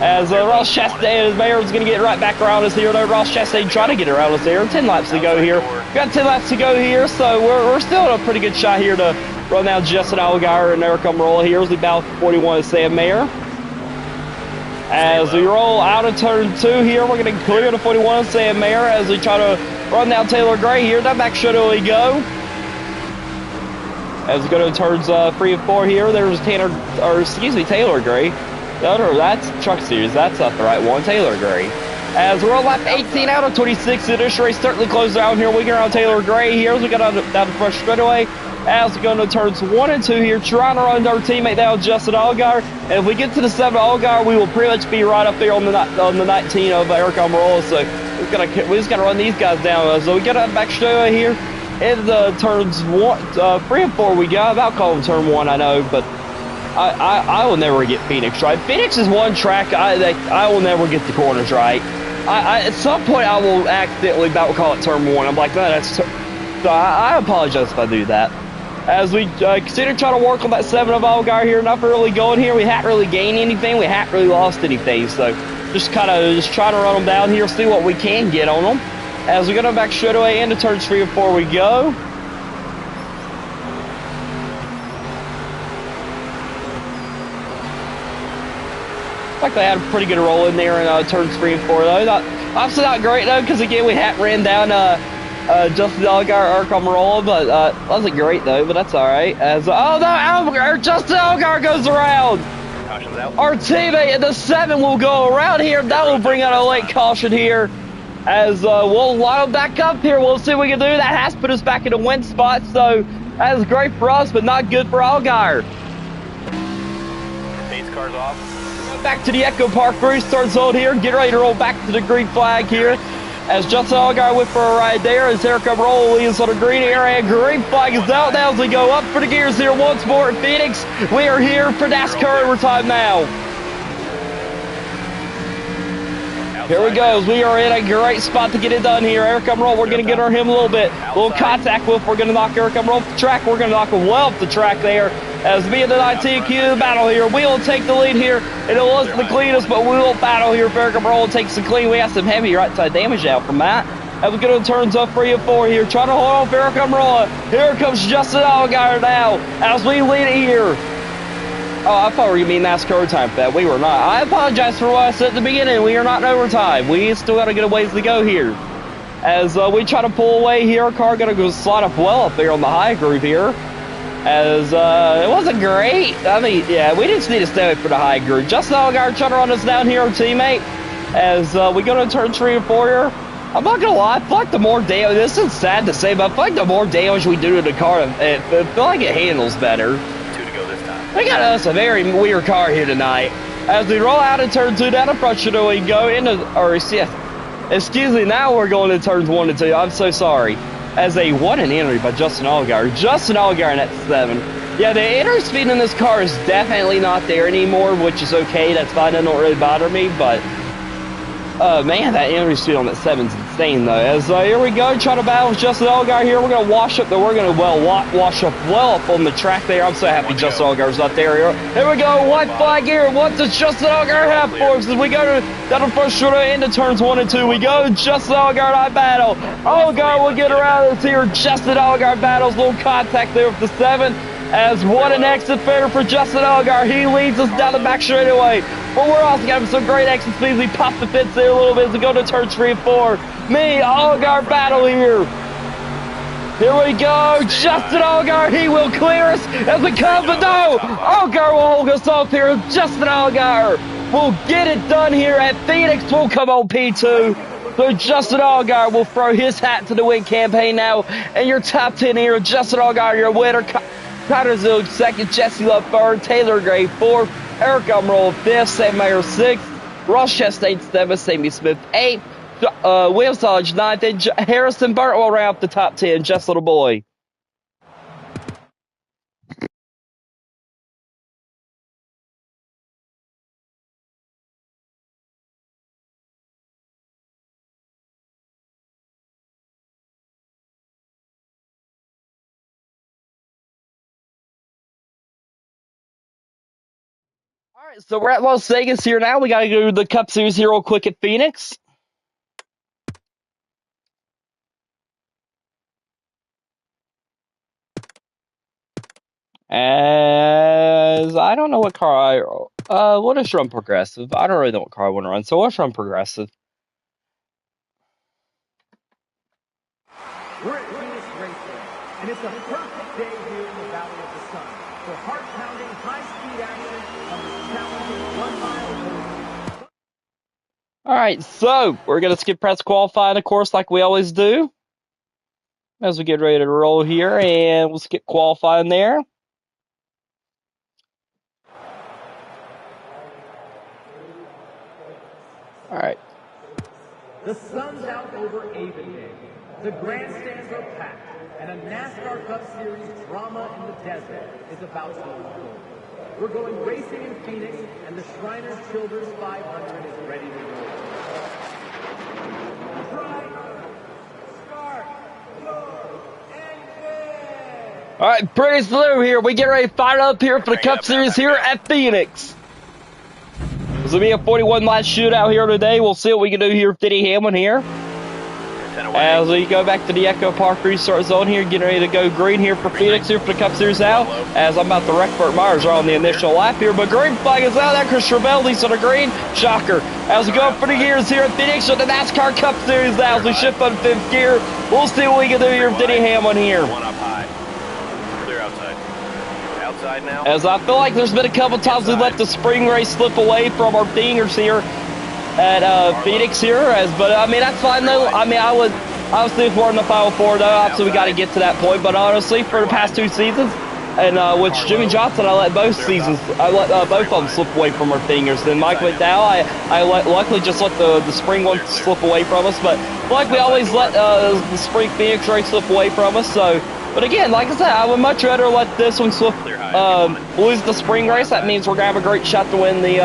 A: As Ross Chastain, his mayor is going to get right back around us here. Though Ross Chastain trying to get around us there. 10 laps to go here. Got 10 laps to go here, so we're still in a pretty good shot here to run down Justin Allgaier and Eric Almirola here as we battle for 41 Sam Mayer. As we roll out of turn 2 here, we're going to clear the 41 Sam Mayer as we try to run down Taylor Gray here. That back should we go. As we go to turns 3 and 4 here, there's Taylor Gray. No, that's Truck Series. That's not the right one. Taylor Gray. As we're on lap 18 out of 26, this race certainly closed down here. We get around Taylor Gray here as we got down the front straightaway. As we go into turns 1 and 2 here, trying to run our teammate down, Justin Allgaier. And if we get to the 7 Allgaier, we will pretty much be right up there on the 19 of Eric Almirola. So we just got to run these guys down. So we got a back straightaway here. In the turns 3 and 4, we got about call them turn 1, I know, but I will never get Phoenix right. Phoenix is one track I will never get the corners right. At some point I will accidentally about call it turn 1. I'm like, no, that's so I apologize if I do that. As we continue trying to work on that 7 of Allgaier here, not really going here. We haven't really gained anything. We haven't really lost anything. So just trying to run them down here, see what we can get on them. As we go back straight away into turns 3 and 4 we go. Like they had a pretty good roll in there in turns 3 and 4 though. Obviously not great though, because again we hadn't ran down Justin Allgaier, Eric Almirola, but wasn't great though. But that's all right. As Justin Allgaier goes around.
C: Caution's out.
A: Our teammate in the 7 will go around here. That will bring out a late caution here. As we'll line them back up here. We'll see what we can do. That has put us back in a win spot. So that's great for us, but not good for Allgaier.
C: Pace car's off.
A: Back to the Echo Park restart zone here. Get ready to roll back to the green flag here. As Justin Allgaier went for a ride there. As Eric Almirola leads on the green area. Green flag is out now as we go up for the gears here once more at Phoenix. We are here for NASCAR overtime now. Here we go. We are in a great spot to get it done here. Eric Almirola, we're going to get on him a little bit. A little contact with. We're going to knock Eric Almirola off the track. We're going to knock him well off the track there. As me and the 19Q battle here. We will take the lead here. And it wasn't the cleanest, but we will battle here. Eric Almirola takes the clean. We have some heavy right side damage out from that. As we get on turns up 3 and 4 here. Trying to hold on for Eric Almirola. Here comes Justin Allgaier now. As we lead it here. Oh, I thought we were going to be in NASCAR overtime for that. We were not. I apologize for what I said at the beginning. We are not in overtime. We still got to get a ways to go here. As we try to pull away here, our car going to go slide up well up there on the high groove here. As it wasn't great. I mean, yeah, we just need to stay away for the high groove. Justin Allgaier trying to run us down here, our teammate. As we go to turn 3 and 4 here. I'm not going to lie. I feel like the more damage, this is sad to say, but I feel like the more damage we do to the car, I feel like it handles better. We got us a very weird car here tonight. As we roll out in turn 2, down the front should we go into, excuse me, now we're going to turns 1 and 2. I'm so sorry. As a 1 and entry by Justin Allgaier. Justin Allgaier in that 7. Yeah, the entry speed in this car is definitely not there anymore, which is okay. That's fine. That don't really bother me, but man, that entry speed on that 7 is insane, though. As here we go, try to battle with Justin Allgaier here. We're going to wash up, we're going to wash up well up on the track there. I'm so happy Justin Allgaier's not there. Here we go, white flag here. What does Justin Allgaier have for us? As we go down the first short into turns 1 and 2, we go. Justin Allgaier and I battle. Allgaier will get around us here. Justin Allgaier battles, little contact there with the 7. As what an exit fair for Justin Allgaier. He leads us down the back straightaway. But we're also having some great exit speeds. We pop the fence there a little bit as we go to turn 3 and 4. Me, Allgaier battle here. Here we go. Justin Allgaier, he will clear us as we come, but no. Allgaier will hold us off here. Justin Allgaier will get it done here at Phoenix. We'll come on P2. So Justin Allgaier will throw his hat to the win campaign now. And your top 10 here, Justin Allgaier, your winner. Connor Zug, 2nd, Jesse Love 3rd, Taylor Gray 4th, Eric Almirola 5th, Sam Mayer 6th, Ross Chastain 7th, Sammy Smith 8th, Williams Dodge 9th, and Harrison Burnt will round up the top 10, just little boy. All right, so we're at Las Vegas here now. We got to go to the Cup Series here real quick at Phoenix. As I don't know what car what is run progressive? I don't really know what car I want to run, so let's run progressive.
B: We're at Phoenix Raceway, and it's a perfect day here in the Valley of the Sun for heart-pounding, high-speed action on this challenging 1 mile.
A: All right, so we're gonna skip press qualifying, of course, like we always do, as we get ready to roll here, and we'll skip qualifying there. All right.
B: The sun's out over Avondale. The grandstands are packed, and a NASCAR Cup Series drama in the desert is about to unfold. We're going racing in Phoenix, and the Shriners Childers 500 is ready to roll. Driver, start your engine!
A: All right, praise the Lord here. We get ready to fire up here for the Cup Series here at Phoenix. This will be a 41-mile shootout here today. We'll see what we can do here with Denny Hamlin here. As we go back to the Echo Park restart zone here, getting ready to go green here for Phoenix here for the Cup Series now. As I'm about to wreck Burt Myers on the initial lap here, but green flag is out there. Christopher Bell leads on the green. Shocker. As we go up for the gears here at Phoenix with the NASCAR Cup Series now. As we shift on fifth gear, we'll see what we can do here with Denny Hamlin here.
C: One up high. Clear outside. Outside now.
A: As I feel like there's been a couple times we let the spring race slip away from our dingers here at Phoenix here, but I mean that's fine though. I mean I was obviously if we're in the Final Four though, obviously we got to get to that point. But honestly, for the past 2 seasons, and with Jimmy Johnson, I let both seasons, both of them slip away from our fingers. Then Mike McDowell, I luckily just let the spring one slip away from us. But like we always let the spring Phoenix race slip away from us. So, but again, like I said, I would much rather let this one slip. Lose the spring race, that means we're gonna have a great shot to win the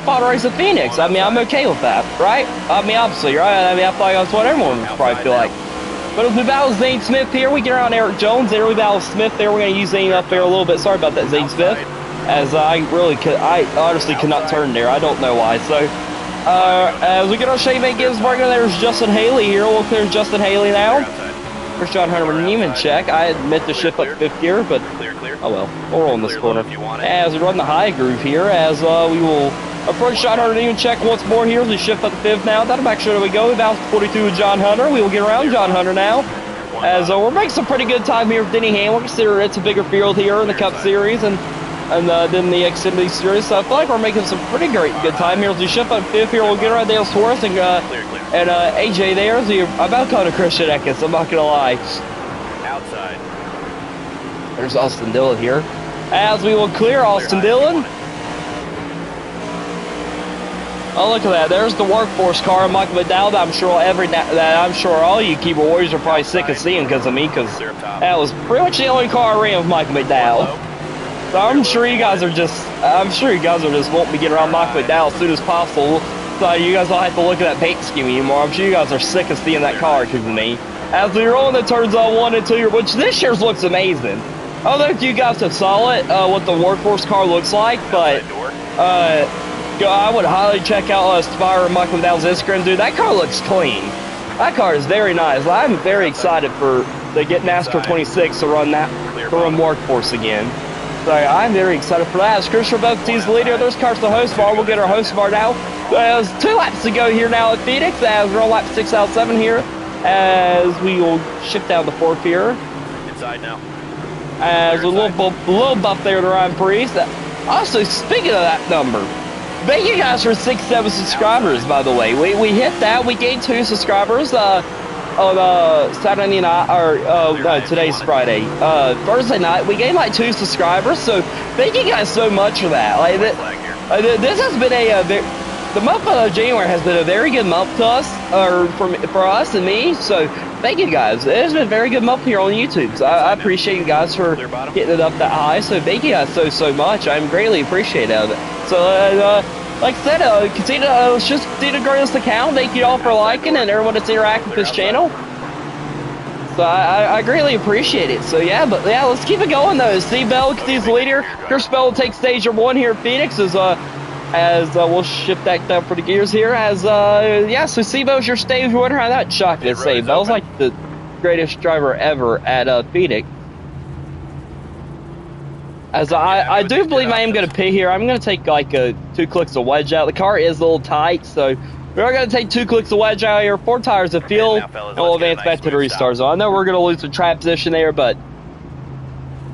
A: final race of Phoenix. I mean, I'm okay with that, right? I mean, obviously, right? I mean, I feel like that's what everyone would probably feel like. But as we battle Zane Smith here, we get around Eric Jones. There we battle Smith there. We're gonna use Zane up there a little bit. Sorry about that, Zane Smith. As I honestly could not turn there. I don't know why. So, as we get on Shane Gibbsburg, there's Justin Haley here. We'll clear Justin Haley now. First John Hunter Neiman check. I admit to shift up fifth gear, but oh well, we'll roll in this corner. As we run the high groove here, as we will approach John Hunter Neiman check once more here. We shift up to fifth now. That'll make sure that we go. We bounce 42 with John Hunter. We will get around John Hunter now. As we're making some pretty good time here with Denny Hamlin. Consider it's a bigger field here in the Cup Series and then the Xfinity Series. So I feel like we're making some pretty good time here. As we shift up fifth here, we'll get around Dale Suarez and AJ there. So I'm about to call it Christian Eckes, I'm not going to lie.
C: Outside.
A: There's Austin Dillon here. As we will clear Austin Dillon. Oh, look at that. There's the workforce car of Michael McDowell that I'm sure all you keyboard warriors are probably sick of seeing because of me, because that was pretty much the only car I ran with Michael McDowell. So I'm sure you guys are just wanting me to get around Michael McDowell as soon as possible. So you guys don't have to look at that paint scheme anymore. I'm sure you guys are sick of seeing that car because of me. As we roll in the turns on 1 and 2 here, which this year's looks amazing. I don't know if you guys have saw it, what the workforce car looks like, but I would highly check out Spire and Michael McDowell's Instagram, dude. That car looks clean. That car is very nice. I'm very excited to get NASCAR 26 to run workforce again. So I'm very excited for that. As Christopher both teams the leader, there's cars to host bar. We'll get our host bar now. There's 2 laps to go here now at Phoenix. As we're on lap 6 out of 7 here. As we will shift down to 4th here.
C: Inside now.
A: As a little buff there to Ryan Priest. Also, speaking of that number, thank you guys for 6-7 subscribers, by the way. We hit that. We gained 2 subscribers on Saturday night, or no, today's Friday. Thursday night, we gained like 2 subscribers. So thank you guys so much for that. Like this has been the month of January has been a very good month to us, or for us and me. So thank you guys. It's been a very good month here on YouTube. So I appreciate you guys for getting it up that high. So thank you guys so much. I'm greatly appreciative of it. So like I said, let's just do the greatest account. Thank you all for liking and everyone that's interacting with this channel. So I greatly appreciate it. So yeah, but yeah, let's keep it going though. C-Bell continues the lead here. Chris Bell will take stage number 1 here at Phoenix as we'll shift that down for the gears here. Yeah, so C-Bell's your stage winner. I'm not shocked to say Bell's like the greatest driver ever at Phoenix. As I do believe I am going to pit here. I'm going to take like 2 clicks of wedge out. The car is a little tight, so we're going to take 2 clicks of wedge out here, 4 tires of fuel, and we'll advance back to the restart zone. I know we're going to lose some track position there, but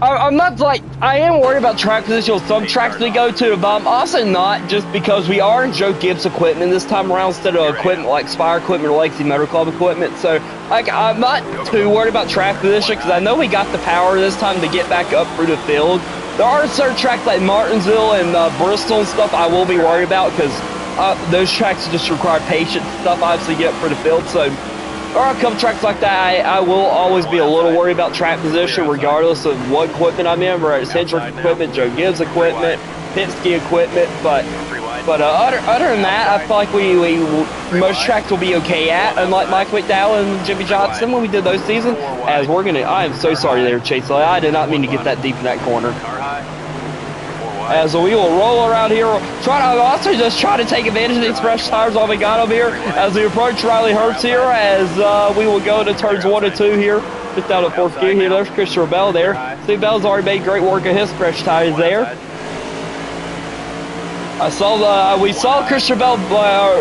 A: I'm not like, I am worried about track position on some tracks we go to, but I'm also not, just because we are in Joe Gibbs equipment this time around instead of equipment like Spire equipment or Legacy Motor Club equipment. So like, I'm not too worried about track position because I know we got the power this time to get back up through the field. There are certain tracks like Martinsville and Bristol and stuff I will be worried about because those tracks just require patience and stuff, obviously, get up for the field. So there are a couple tracks like that I will always be a little worried about track position regardless of what equipment I'm in, whether it's Hendrick equipment, Joe Gibbs equipment, Penske equipment, but other than that, I feel like we most tracks will be okay at, unlike Mike McDowell and Jimmy Johnson when we did those seasons. As we're gonna, I am so sorry there, Chase. I did not mean to get that deep in that corner. As we will roll around here, also just try to take advantage of these fresh tires while we got them here. As we approach Riley Hurts here, as we will go to turns 1 and 2 here. Just down to 4th gear here. There's Christopher Bell there. See, Bell's already made great work of his fresh tires there. We saw Christopher Bell.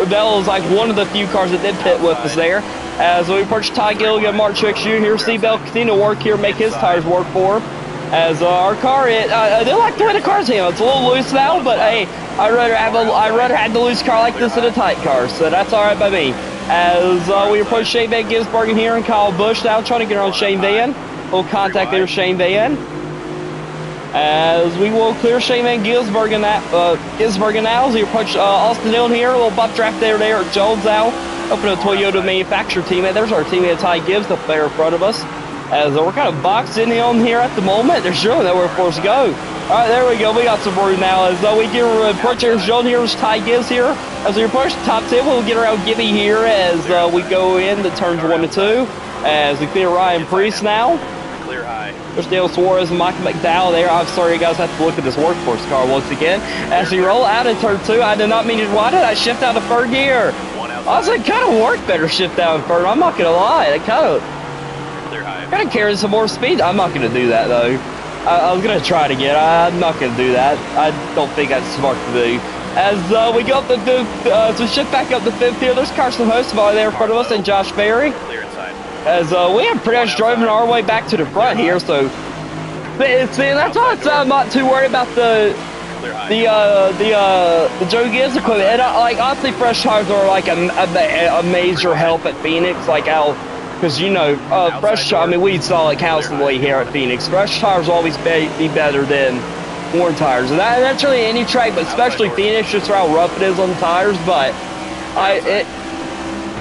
A: Bell is like one of the few cars that did pit with us there. As we approach Ty Gilligan and Mark Tricks Jr. here, see Bell continue to work here, make his tires work for him. As our car, I do like the way the car's handled. It's a little loose now, but hey, I'd rather have the loose car like this than a tight car, so that's all right by me. As we approach Shane Van Gisbergen here and Kyle Busch now, trying to get around Shane Van. We'll contact there Shane Van. As we will clear Shane Van Gisbergen now, as we approach Austin Dillon here, a little buff draft there at Jones now. Open a Toyota manufacturer teammate. There's our teammate Ty Gibbs up there in front of us. As we're kind of boxed in on here at the moment. There's really nowhere for us to go. Alright, there we go. We got some room now. As we get approach here, John here is Ty Gibbs here. As we approach the top 10, we'll get around Gibby here as we go in the turns 1 and 2. As we clear Ryan Priest now.
C: Clear high.
A: There's Dale Suarez and Michael McDowell there. I'm sorry, you guys have to look at this workforce car once again. As we roll out of turn 2, I did not mean to. Why did I shift out of 3rd gear? Honestly, it kind of worked better shift out in 3rd. I'm not going to lie. It kind of carries some more speed. I'm not going to do that, though. I was going to try it again. I'm not going to do that. I don't think that's smart to do. As we go up the 5th, so shift back up the 5th here. There's Carson Hostevall there in front of us and Josh Ferry. As we have pretty much driven our way back to the front here, so see, that's why I'm not too worried about the Joe Gibbs equipment. And like honestly, fresh tires are like a major help at Phoenix. Like because you know, fresh tires. I mean, we saw it constantly here at Phoenix. Fresh tires will always be better than worn tires, and that's really any track, but especially Phoenix, just how rough it is on the tires. But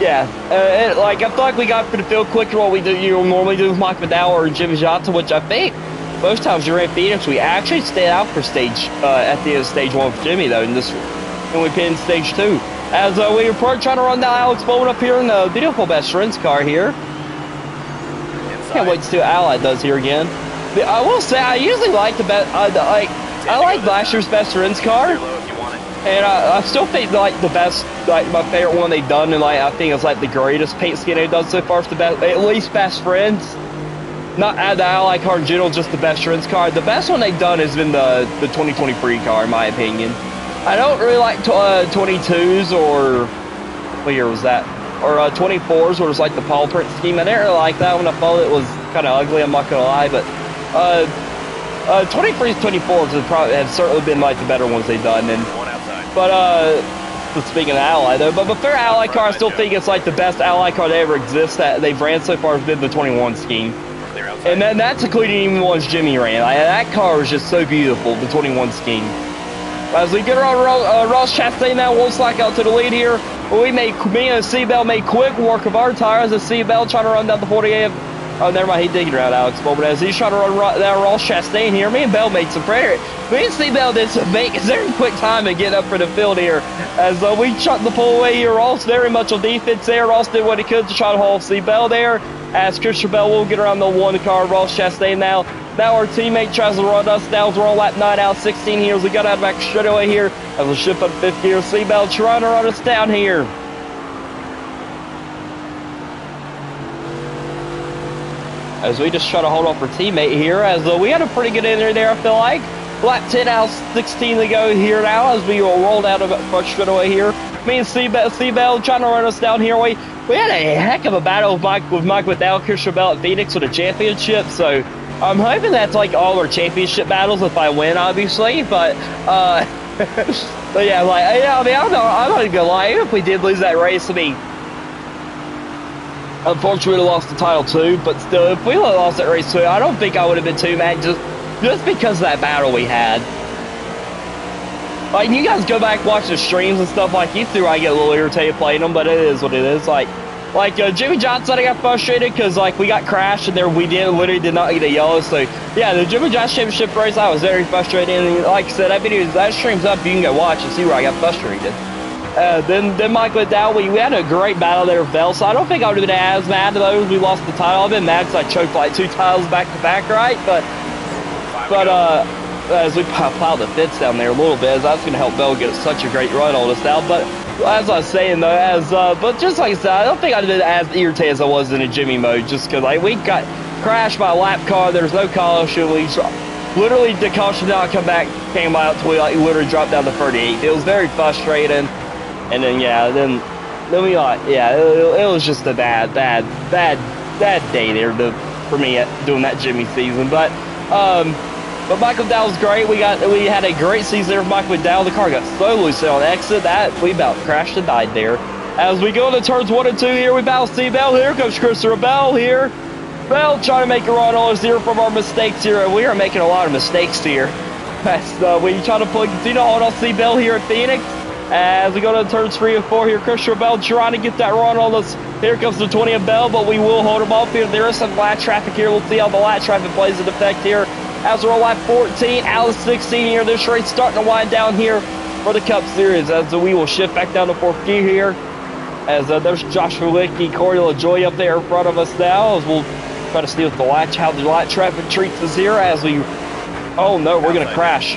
A: like I feel like we got for the field quicker what we normally do with Mike McDowell or Jimmy Johnson, which I think most times you're in Phoenix, we actually stay out for stage at the end of stage 1 for Jimmy though, and we pin stage 2. As we approach trying to run down Alex Bowman up here in the beautiful best friend's car here. Can't wait to see what Ally does here again. But I will say I usually like the best. I like last year's best friend's car. And I still think like the best, like my favorite one they've done, and like I think it's like the greatest paint scheme they've done so far. It's the best, at least best friends. Not the Ally car in general, just the best friends car. The best one they've done has been the 2023 car, in my opinion. I don't really like 22s or what year was that? Or 24s, where it was like the Paul print scheme. I didn't really like that one. I thought it was kind of ugly. I'm not gonna lie, but 23s, 24s have certainly been like the better ones they've done. But speaking of Ally though, but for Ally car, I still think it's like the best Ally car that ever exists that they've ran so far has been the 21 scheme. And then that's including even the ones Jimmy ran. Like, that car is just so beautiful, the 21 scheme. As we get around Ross Chastain now, we'll slack out to the lead here. Me and C-Bell made quick work of our tires as C-Bell trying to run down the 48. Oh, never mind, he did get around Alex Bowman. As he's trying to run down Ross Chastain here, me and Bell made some prayer. Me and C-Bell did some very quick time and get up for the field here. As we shot the pull away here, Ross very much on defense there. Ross did what he could to try to hold C-Bell there. as Christopher Bell will get around the 1 car, Ross Chastain now. Now our teammate tries to run us down. We're on lap 9 out, 16 here as we got out of back straight away here as we shift up 5th gear. Seabell trying to run us down here. As we just try to hold off our teammate here, as we had a pretty good enter there, I feel like. Lap 10 out, 16 to go here now, as we will roll down a front straight away here. Me and Seabell trying to run us down here. We had a heck of a battle with Mike McDowell, Christopher Bell at Phoenix with a championship, so I'm hoping that's like all our championship battles if I win, obviously, but but yeah, like, yeah, I mean, I'm not even gonna lie, even if we did lose that race, I mean, unfortunately, we would have lost the title too, but still, if we would have lost that race too, I don't think I would have been too mad just because of that battle we had. Like, you guys go back, watch the streams and stuff, like, you through, I get a little irritated playing them, but it is what it is. Like Jimmy Johnson, I got frustrated because, like, we got crashed and there we literally did not get a yellow. So, yeah, the Jimmy Johnson Championship race, I was very frustrated. And like I said, that stream's up. You can go watch and see where I got frustrated. Then Mike McDowell, we had a great battle there with Bell, so I don't think I would have been as mad at those. We lost the title. I've been mad because I choked like 2 titles back to back, right? But as we plowed the fits down there a little bit, as that's going to help Bell get such a great run on us now. But as I was saying though, but just like I said, I don't think I'd have been as irritated as I was in a Jimmy mode, just because like we got crashed by a lap car. There was no caution. We literally the caution did not come back, came out till we like literally dropped down to 38. It was very frustrating. And then then we like, yeah, it was just a bad day there for me doing that Jimmy season. But Mike McDowell was great. We had a great season there with Mike McDowell. The car got so loose on exit that we about crashed and died there. As we go into turns 1 and 2 here, we battle Seabell. Here comes Christopher Bell here. Bell trying to make a run on us here from our mistakes here, and we are making a lot of mistakes here. As we try to continue to hold on Seabell here at Phoenix. As we go to turns 3 and 4 here, Christopher Bell trying to get that run on us. Here comes the 20 of Bell, but we will hold him off here. There is some lat traffic here. We'll see how the lat traffic plays in effect here. As we're on lap 14, out of 16 here. This race starting to wind down here for the Cup Series. As we will shift back down to 4th gear here. As there's Josh Malicki, Corey LaJoy up there in front of us now. As we'll try to see what how the lat traffic treats us here. As we, oh no, we're gonna crash.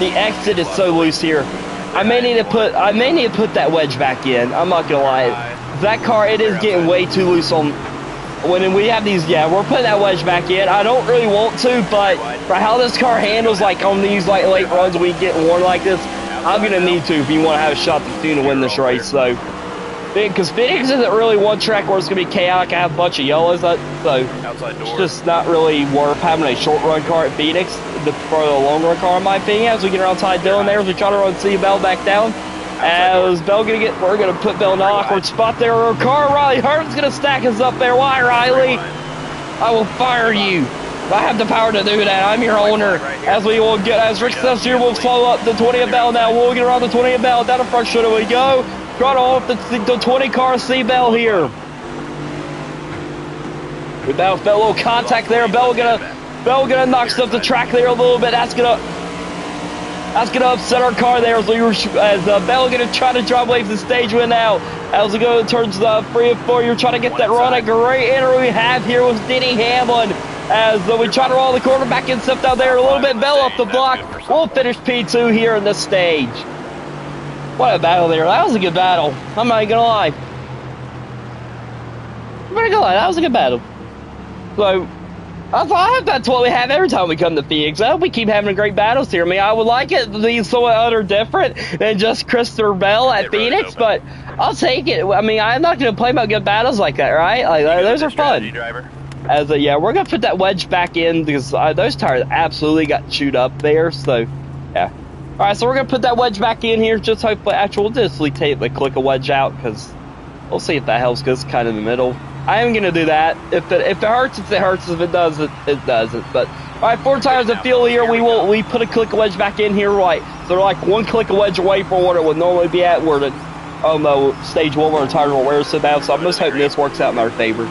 A: The exit is so loose here. I may need to put that wedge back in. I'm not gonna lie. That car, it is getting way too loose on when we have these. Yeah, we're putting that wedge back in. I don't really want to, but for how this car handles, like on these like late runs, we get worn like this, I'm gonna need to if you want to have a shot to win this race. So, because Phoenix isn't really one track where it's gonna be chaotic. I have a bunch of yellows, so it's just not really worth having a short run car at Phoenix. For the long run car, in my opinion, as we get around Ty Dillon there, as we try to run Bell back down. As Bell we're gonna put Bell in an awkward spot there. Our car, Riley Hart's gonna stack us up there. Why, Riley? I will fire you. I have the power to do that. I'm your owner. As we will get, as Rick says here, we'll slow up the 20 of Bell now. We'll get around the 20 of Bell. Down the front should we go. Try to off the 20 car Bell here. We felt a little contact there. Bell gonna knock stuff the track there a little bit. That's gonna upset our car there as Bell gonna try to drive away from the stage win now. As we go to turns 3 and 4, you're trying to get that run. A great entry we have here with Denny Hamlin. As we try to roll the quarterback and stuff down there a little bit. Bell off the block. We'll finish P2 here in this stage. What a battle there. That was a good battle. I'm not gonna lie. That was a good battle. So, I hope that's what we have every time we come to Phoenix. I hope we keep having great battles here. I mean, I would like it to be somewhat other different than just Christopher Bell at Phoenix, but I'll take it. I mean, I'm not going to play about good battles like that, right? Like, those are fun. As yeah, we're going to put that wedge back in because those tires absolutely got chewed up there. So, yeah. All right, so we're going to put that wedge back in here. Just hopefully, actually, we'll just click a wedge out because we'll see if that helps because it's kind of in the middle. I am going to do that. If it hurts, it hurts. If it does, it doesn't. But, all right, 4 times the field here. We put a click wedge back in here, right. So they're like 1 click wedge away from what it would normally be at, where the, oh no, stage 1 where the tires will wear so bad. So I'm just hoping this works out in our favor.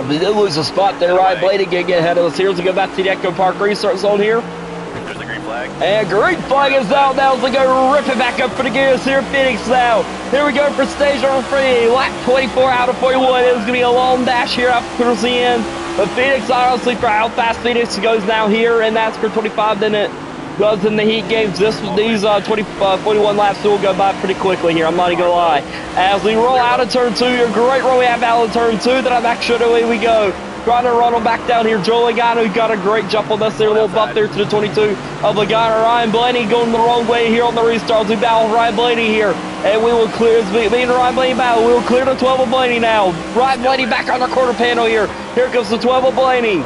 A: We did lose a spot there, right? Blading gonna get ahead of us here as we go back to the Echo Park restart zone here.
C: There's the green flag.
A: And green flag is out now as we go ripping back up for the gears here at Phoenix now. Here we go for stage number 3. Lap 24 out of 41. It's going to be a long dash here up towards the end. But Phoenix, honestly, for how fast Phoenix goes now here in NASCAR 25 than it does in the heat games, these 41 laps will go by pretty quickly here. I'm not even going to lie. As we roll out of turn 2, a great roll we have out of turn 2. Then I'm back straight away we go. Trying to run him back down here. Joe Logano got a great jump on us there. A little bump there to the 22 of Logano. Ryan Blaney going the wrong way here on the restart. We battle Ryan Blaney here. And we will clear, me and Ryan Blaney battle. We will clear the 12 of Blaney now. Ryan Blaney back on the quarter panel here. Here comes the 12 of Blaney.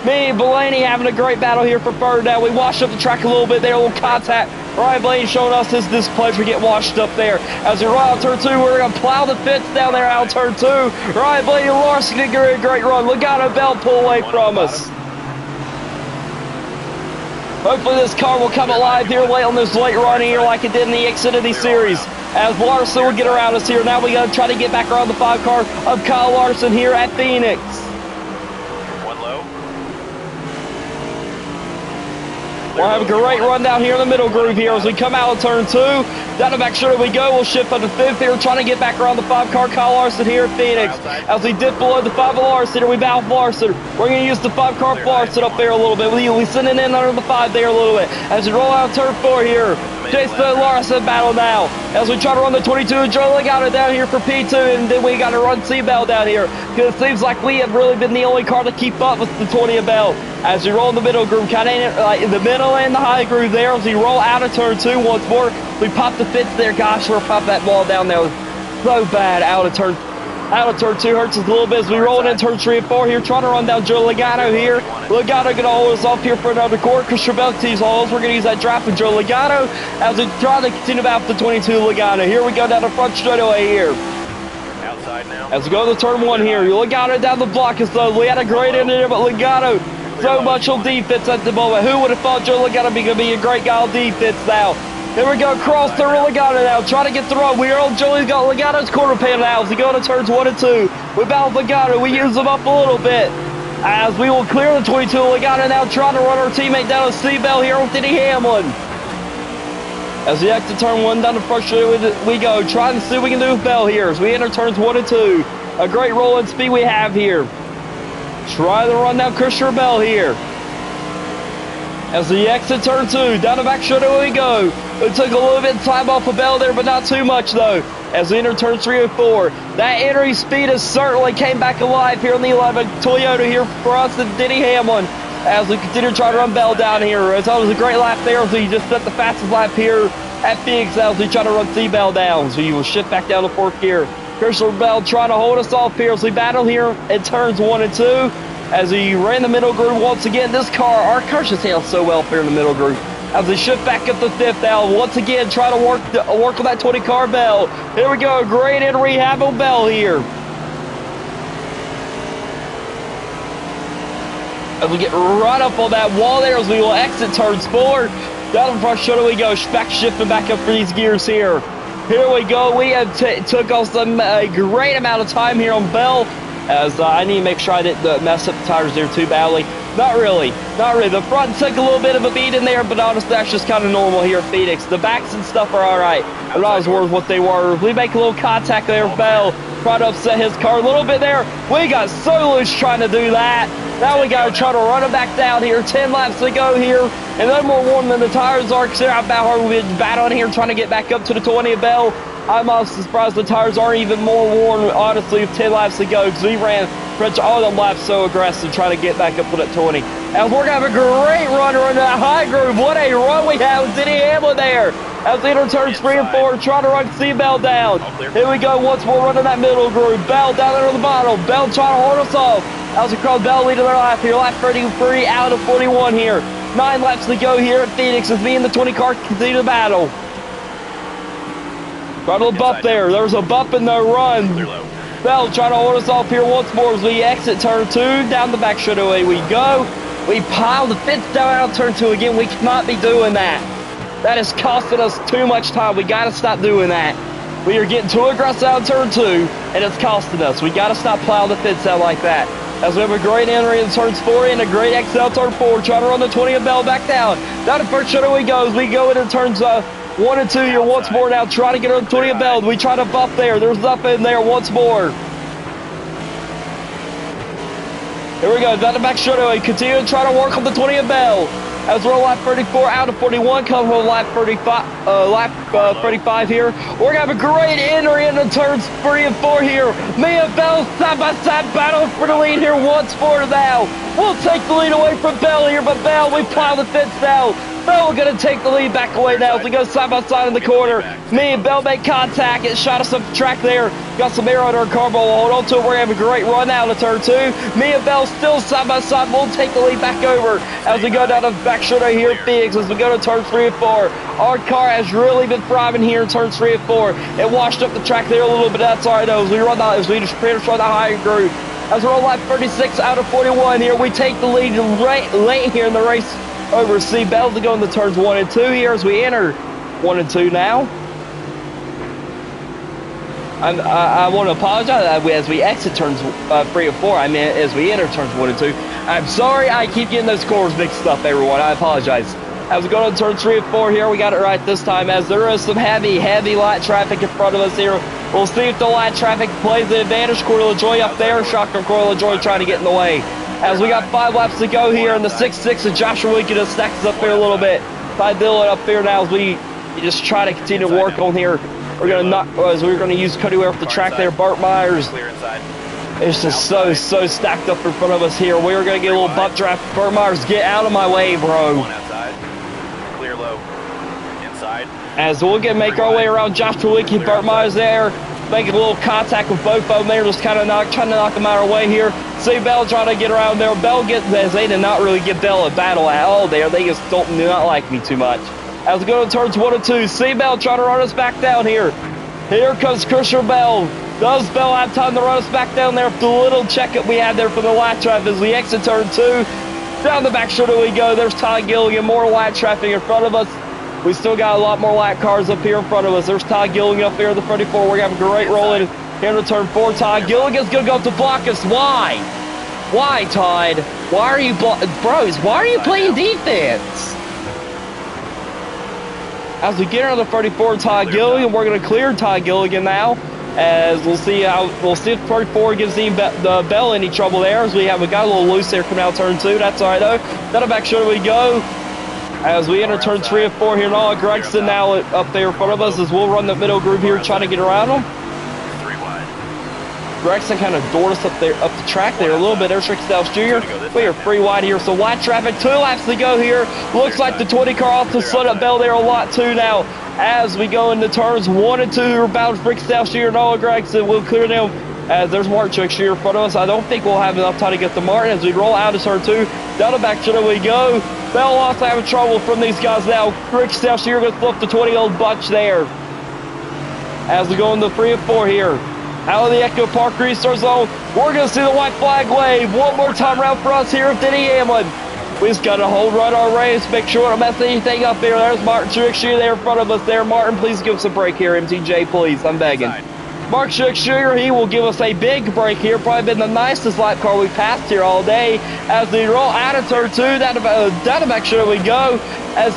A: Me and Blaney having a great battle here for third now. We washed up the track a little bit there. A little contact. Ryan Blaney showing us his displeasure get washed up there. As we roll out turn 2, we're going to plow the fence down there out turn 2. Ryan Blaney and Larson get a great run. Logano Bell pull away from us. Hopefully this car will come alive here late on this late run here like it did in the Xfinity Series. As Larson will get around us here. Now we got to try to get back around the 5 car of Kyle Larson here at Phoenix. We'll have a great run down here in the middle groove here as we come out of turn 2. Down the back straight we go. We'll shift on the 5th here, trying to get back around the 5 car Kyle Larson here at Phoenix. As we dip below the 5 of Larson here, we bow Larson. We're going to use the 5 car Larson up there a little bit. We sending in under the 5 there a little bit. As we roll out turn 4 here, Jason Larson battle now. As we try to run the 22, Joe Logano down here for P2, and then we got to run C-Bell down here. Because it seems like we have really been the only car to keep up with the 20 of Bell. As we roll in the middle groove, kind of in the middle and the high groove there. As we roll out of turn 2 once more, we pop the fence there. Gosh, we're pop that ball down there. So bad out of turn 2 hurts us a little bit as we roll in turn 3 and 4 here, trying to run down Joe Logano here. Logano gonna hold us off here for another quarter. Chris Bell tees holes. We're gonna use that drop with Joe Logano as we try to continue about the 22 Logano. Here we go down the front straightaway here. Now. As we go to turn 1 here, Logano down the block is slow. We had a great end there, but Logano so much on defense at the moment. Who would have thought Joe Logano be gonna be a great guy on defense now? Here we go, cross through Logano now, trying to get the run. We are on Joey's got Logano's quarter panel now as we go to turns 1 and 2. We battle Logano, we use them up a little bit. As we will clear the 22 Logano now, trying to run our teammate down to C-Bell here on Denny Hamlin. As we exit turn 1 down the front straight we go, trying to see what we can do with Bell here as we enter turns 1 and 2. A great rolling speed we have here. Try to run down Christopher Bell here. As we exit turn 2, down the back straight we go. It took a little bit of time off of Bell there, but not too much though. As we enter turn 3 and 4, that entry speed has certainly came back alive here in the 11 Toyota here for us and Denny Hamlin. As we continue to try to run Bell down here. As that was a great lap there, as we just set the fastest lap here at Phoenix as we try to run C-Bell down. So you will shift back down to 4th gear. Christopher Bell trying to hold us off here as we battle here in turns 1 and 2. As we ran the middle groove once again, our car just handles so well here in the middle groove. As we shift back up the 5th now, once again try to work on that 20 car Bell. Here we go, great in rehab on Bell here. As we get right up on that wall there, as we will exit turns 4. Down the front shoulder we go, back shifting back up for these gears here. Here we go, we have took us a great amount of time here on Bell. As I need to make sure I didn't mess up the tires there too badly. Not really. The front took a little bit of a beat in there, but honestly, that's just kind of normal here at Phoenix. The backs and stuff are all right. They're not as worth what they were. We make a little contact there with Bell, trying to upset his car a little bit there. We got so loose trying to do that. Now we got to try to run it back down here. 10 laps to go here, and they're more worn than the tires are, because they're out hard. We've been battling here, trying to get back up to the 20 of Bell. I'm also surprised the tires aren't even more worn, honestly, with 10 laps to go, because we ran all them laps so aggressive trying to get back up to that 20. And we're going to have a great run around that high groove. What a run we have with Denny Hamlin there. As we enter turns 3 and 4, trying to run C-Bell down. Here we go, once more running that middle groove. Bell down there on the bottom. Bell trying to hold us off. As we cross Bell leading their lap here. Lap 33 out of 41 here. 9 laps to go here at Phoenix as me and the 20 car continue to battle. Got a little bump there. There was a bump in the run. Bell trying to hold us off here once more as we exit turn 2. Down the back straightaway we go. We pile the fence down out turn 2 again. We cannot be doing that. That is costing us too much time. We got to stop doing that. We are getting too aggressive out turn 2, and it's costing us. We got to stop plowing the fence out like that. As we have a great entry in turns 4 and a great exit out turn 4. Trying to run the 20 of Bell back down. Down to first shuttle we go as we go into turns 1 and 2 here once more now. Trying to get on the 20 of Bell. We try to buff there. There's up in there once more. Here we go. Down to back shuttle. We continue to try to work on the 20 of Bell. As we're on lap 34 out of 41, coming from lap 35 here. We're going to have a great entry into turns 3 and 4 here. Me and Bell side-by-side battle for the lead here once more now. We'll take the lead away from Bell here, but Bell, we plow the fence now. Bell, we're going to take the lead back away now as we go side-by-side in the corner. Me and Bell make contact. It shot us up the track there. Got some air under our car, but we'll hold on to it. We're going to have a great run out of turn 2. Me and Bell still side-by-side. We'll take the lead back over as we go down to the back shoulder here at Phoenix as we go to turn 3 and 4. Our car has really been thriving here in turns 3 and 4. It washed up the track there a little bit. That's all right, though. As we run just run the higher group. As we're on lap 36 out of 41 here, we take the lead late here in the race over C. Bell to go into turns 1 and 2 here as we enter 1 and 2 now. I want to apologize as we exit turns 3 and 4. I mean, as we enter turns 1 and 2. I'm sorry I keep getting those scores mixed up, everyone. I apologize. As we go to turn 3 and 4 here, we got it right this time as there is some heavy light traffic in front of us here. We'll see if the light traffic plays the advantage. Corey LaJoy up there. Shotgun Corey LaJoy trying to get in the way. As we got 5 laps to go here in the 6-6, and Joshua Wicked has stacked us up here a little bit. Ty Dillon up there now as we just try to continue to work on here. We're going to use Cody Ware off the track there. Burt Myers. It's just so stacked up in front of us here. We're going to get a little bump draft. Burt Myers, get out of my way, bro.
C: Clear low. Inside.
A: As we'll make our way around Joshua Wicked, Burt Myers there. Making a little contact with both of them there, just kind of trying to knock them out of our way here. See Bell trying to get around there. Bell as they did not really give Bell a battle at all there. They just do not like me too much. As we go to turns 1 and 2, see Bell trying to run us back down here. Here comes Christian Bell. Does Bell have time to run us back down there with the little checkup we had there for the light traffic as we exit turn 2? Down the back shoulder we go. There's Todd Gilligan, more light traffic in front of us. We still got a lot more light cars up here in front of us. There's Todd Gilligan up here in the 34. We're going to have a great roll in here to turn 4. Todd Gilligan's going to go up to block us. Why? Why, Todd? Why are you bros, why are you playing defense? As we get on the 34, Todd Gilligan, we're going to clear Todd Gilligan now. As we'll see if 34 gives the Bell any trouble there. As we got a little loose there coming out turn 2. That's all right though. Down the back shoulder we go. As we enter turn 3 and 4 here, Noah Gregson now up there in front of us as we'll run the middle group here trying to get around them.
C: 3 wide.
A: Gregson kind of doored us up the track there a little bit. There's Rick Styles Jr. We are 3 wide here, so wide traffic, 2 laps to go here. Looks like the 20 car off to slid up Bell there a lot too now. As we go into turns 1 and 2, we're bound for Rick Styles Jr. and Noah Gregson. We'll clear them. As there's Martin Truex Jr. in front of us. I don't think we'll have enough time to get to Martin as we roll out of turn 2. Down the back shoulder we go. Bell also having trouble from these guys now. Rick Styles Jr. going to flip the 20-old bunch there. As we go into 3 and 4 here. Out of the Echo Park restart zone. We're going to see the white flag wave. One more time around for us here with Denny Hamlin. We just got to hold right our race. Make sure we don't mess anything up here. There's Martin Truex Jr. there in front of us there. Martin, please give us a break here. MTJ, please. I'm begging. Mark Truex Jr., he will give us a big break here. Probably been the nicest lap car we passed here all day. As we roll out of turn 2, down the back shoulder we go. As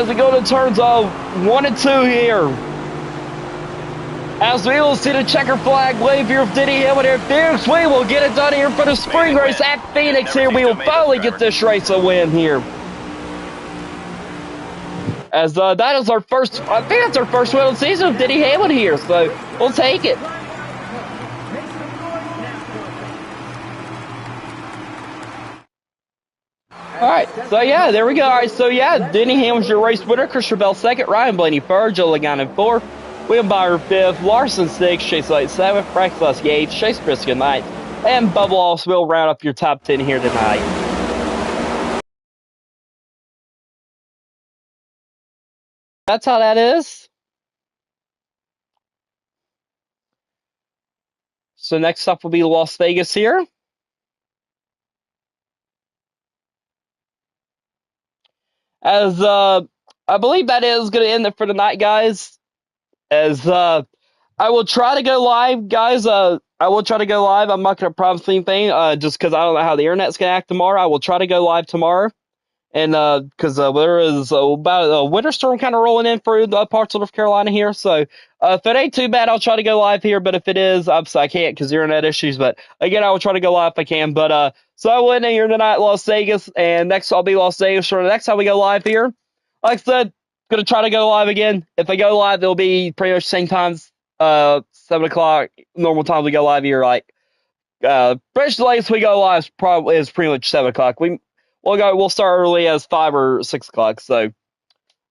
A: we go to turns 1 and 2 here. As we will see the checker flag wave here of Denny Hamlin here. Phoenix, we will get it done here for the spring race at Phoenix here. We will finally get this race a win here. As that is our first, I think that's our first win of the season with Denny Hamlin here, so we'll take it. All right, so yeah, there we go. All right, so yeah, Denny Hamlin's your race winner. Christian Bell second, Ryan Blaney third, Joe Logano fourth, William Byron fifth, Larson sixth, Chase Light seventh, Frank Yates, Chase Briscoe ninth, and Bubba Loss will round up your top 10 here tonight. That's how that is. So next up will be Las Vegas here. As I believe that is going to end it for tonight, guys. As I will try to go live, guys, I will try to go live. I'm not going to promise anything, just because I don't know how the internet's going to act tomorrow. I will try to go live tomorrow. And because there is about a winter storm kind of rolling in through the parts of North Carolina here. So if it ain't too bad, I'll try to go live here. But if it is, obviously I can't because internet issues. But again, I will try to go live if I can. But so I went in here tonight, Las Vegas, and next I'll be Las Vegas for the next time we go live here. Like I said, gonna try to go live again. If I go live, it'll be pretty much same times, 7 o'clock normal time we go live here. Like pretty much the latest we go live is pretty much 7 o'clock. We'll start early as 5 or 6 o'clock. So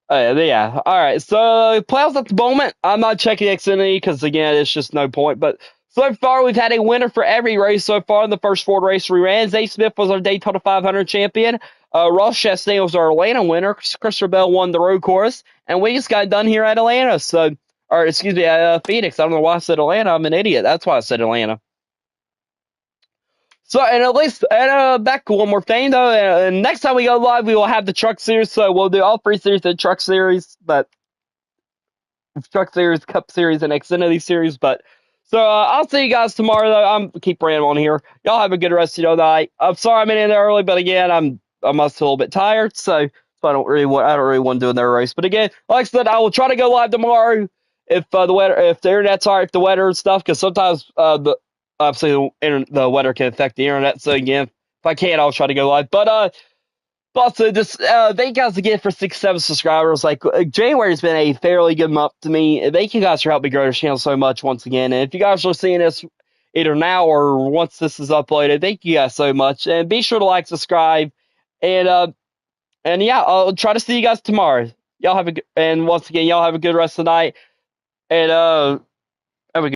A: yeah. All right. So playoffs at the moment. I'm not checking xfinity because again, it's just no point. But so far, we've had a winner for every race so far in the first 4 races we ran. Zay Smith was our Daytona 500 champion. Ross Chastain was our Atlanta winner. Christopher Bell won the road course, and we just got done here at Atlanta. So, or excuse me, at Phoenix. I don't know why I said Atlanta. I'm an idiot. That's why I said Atlanta. So, and at least, and back one more thing though, and next time we go live, we will have the Truck Series. So we'll do all 3 series of the Truck Series, but Truck Series, Cup Series, and Xfinity Series. But so I'll see you guys tomorrow. Though I'm keep rambling here. Y'all have a good rest of your night. I'm sorry I'm in there early, but again, I'm still a little bit tired, so I don't really want to do another race. But again, like I said, I will try to go live tomorrow if if the internet's alright, if the weather and stuff, because sometimes obviously the weather can affect the internet. So again, if I can, I'll try to go live. But also, just thank you guys again for 67 subscribers. Like January has been a fairly good month to me. Thank you guys for helping me grow the channel so much once again. And if you guys are seeing this either now or once this is uploaded, thank you guys so much. And be sure to like, subscribe, and yeah, I'll try to see you guys tomorrow. And once again, y'all have a good rest of the night. And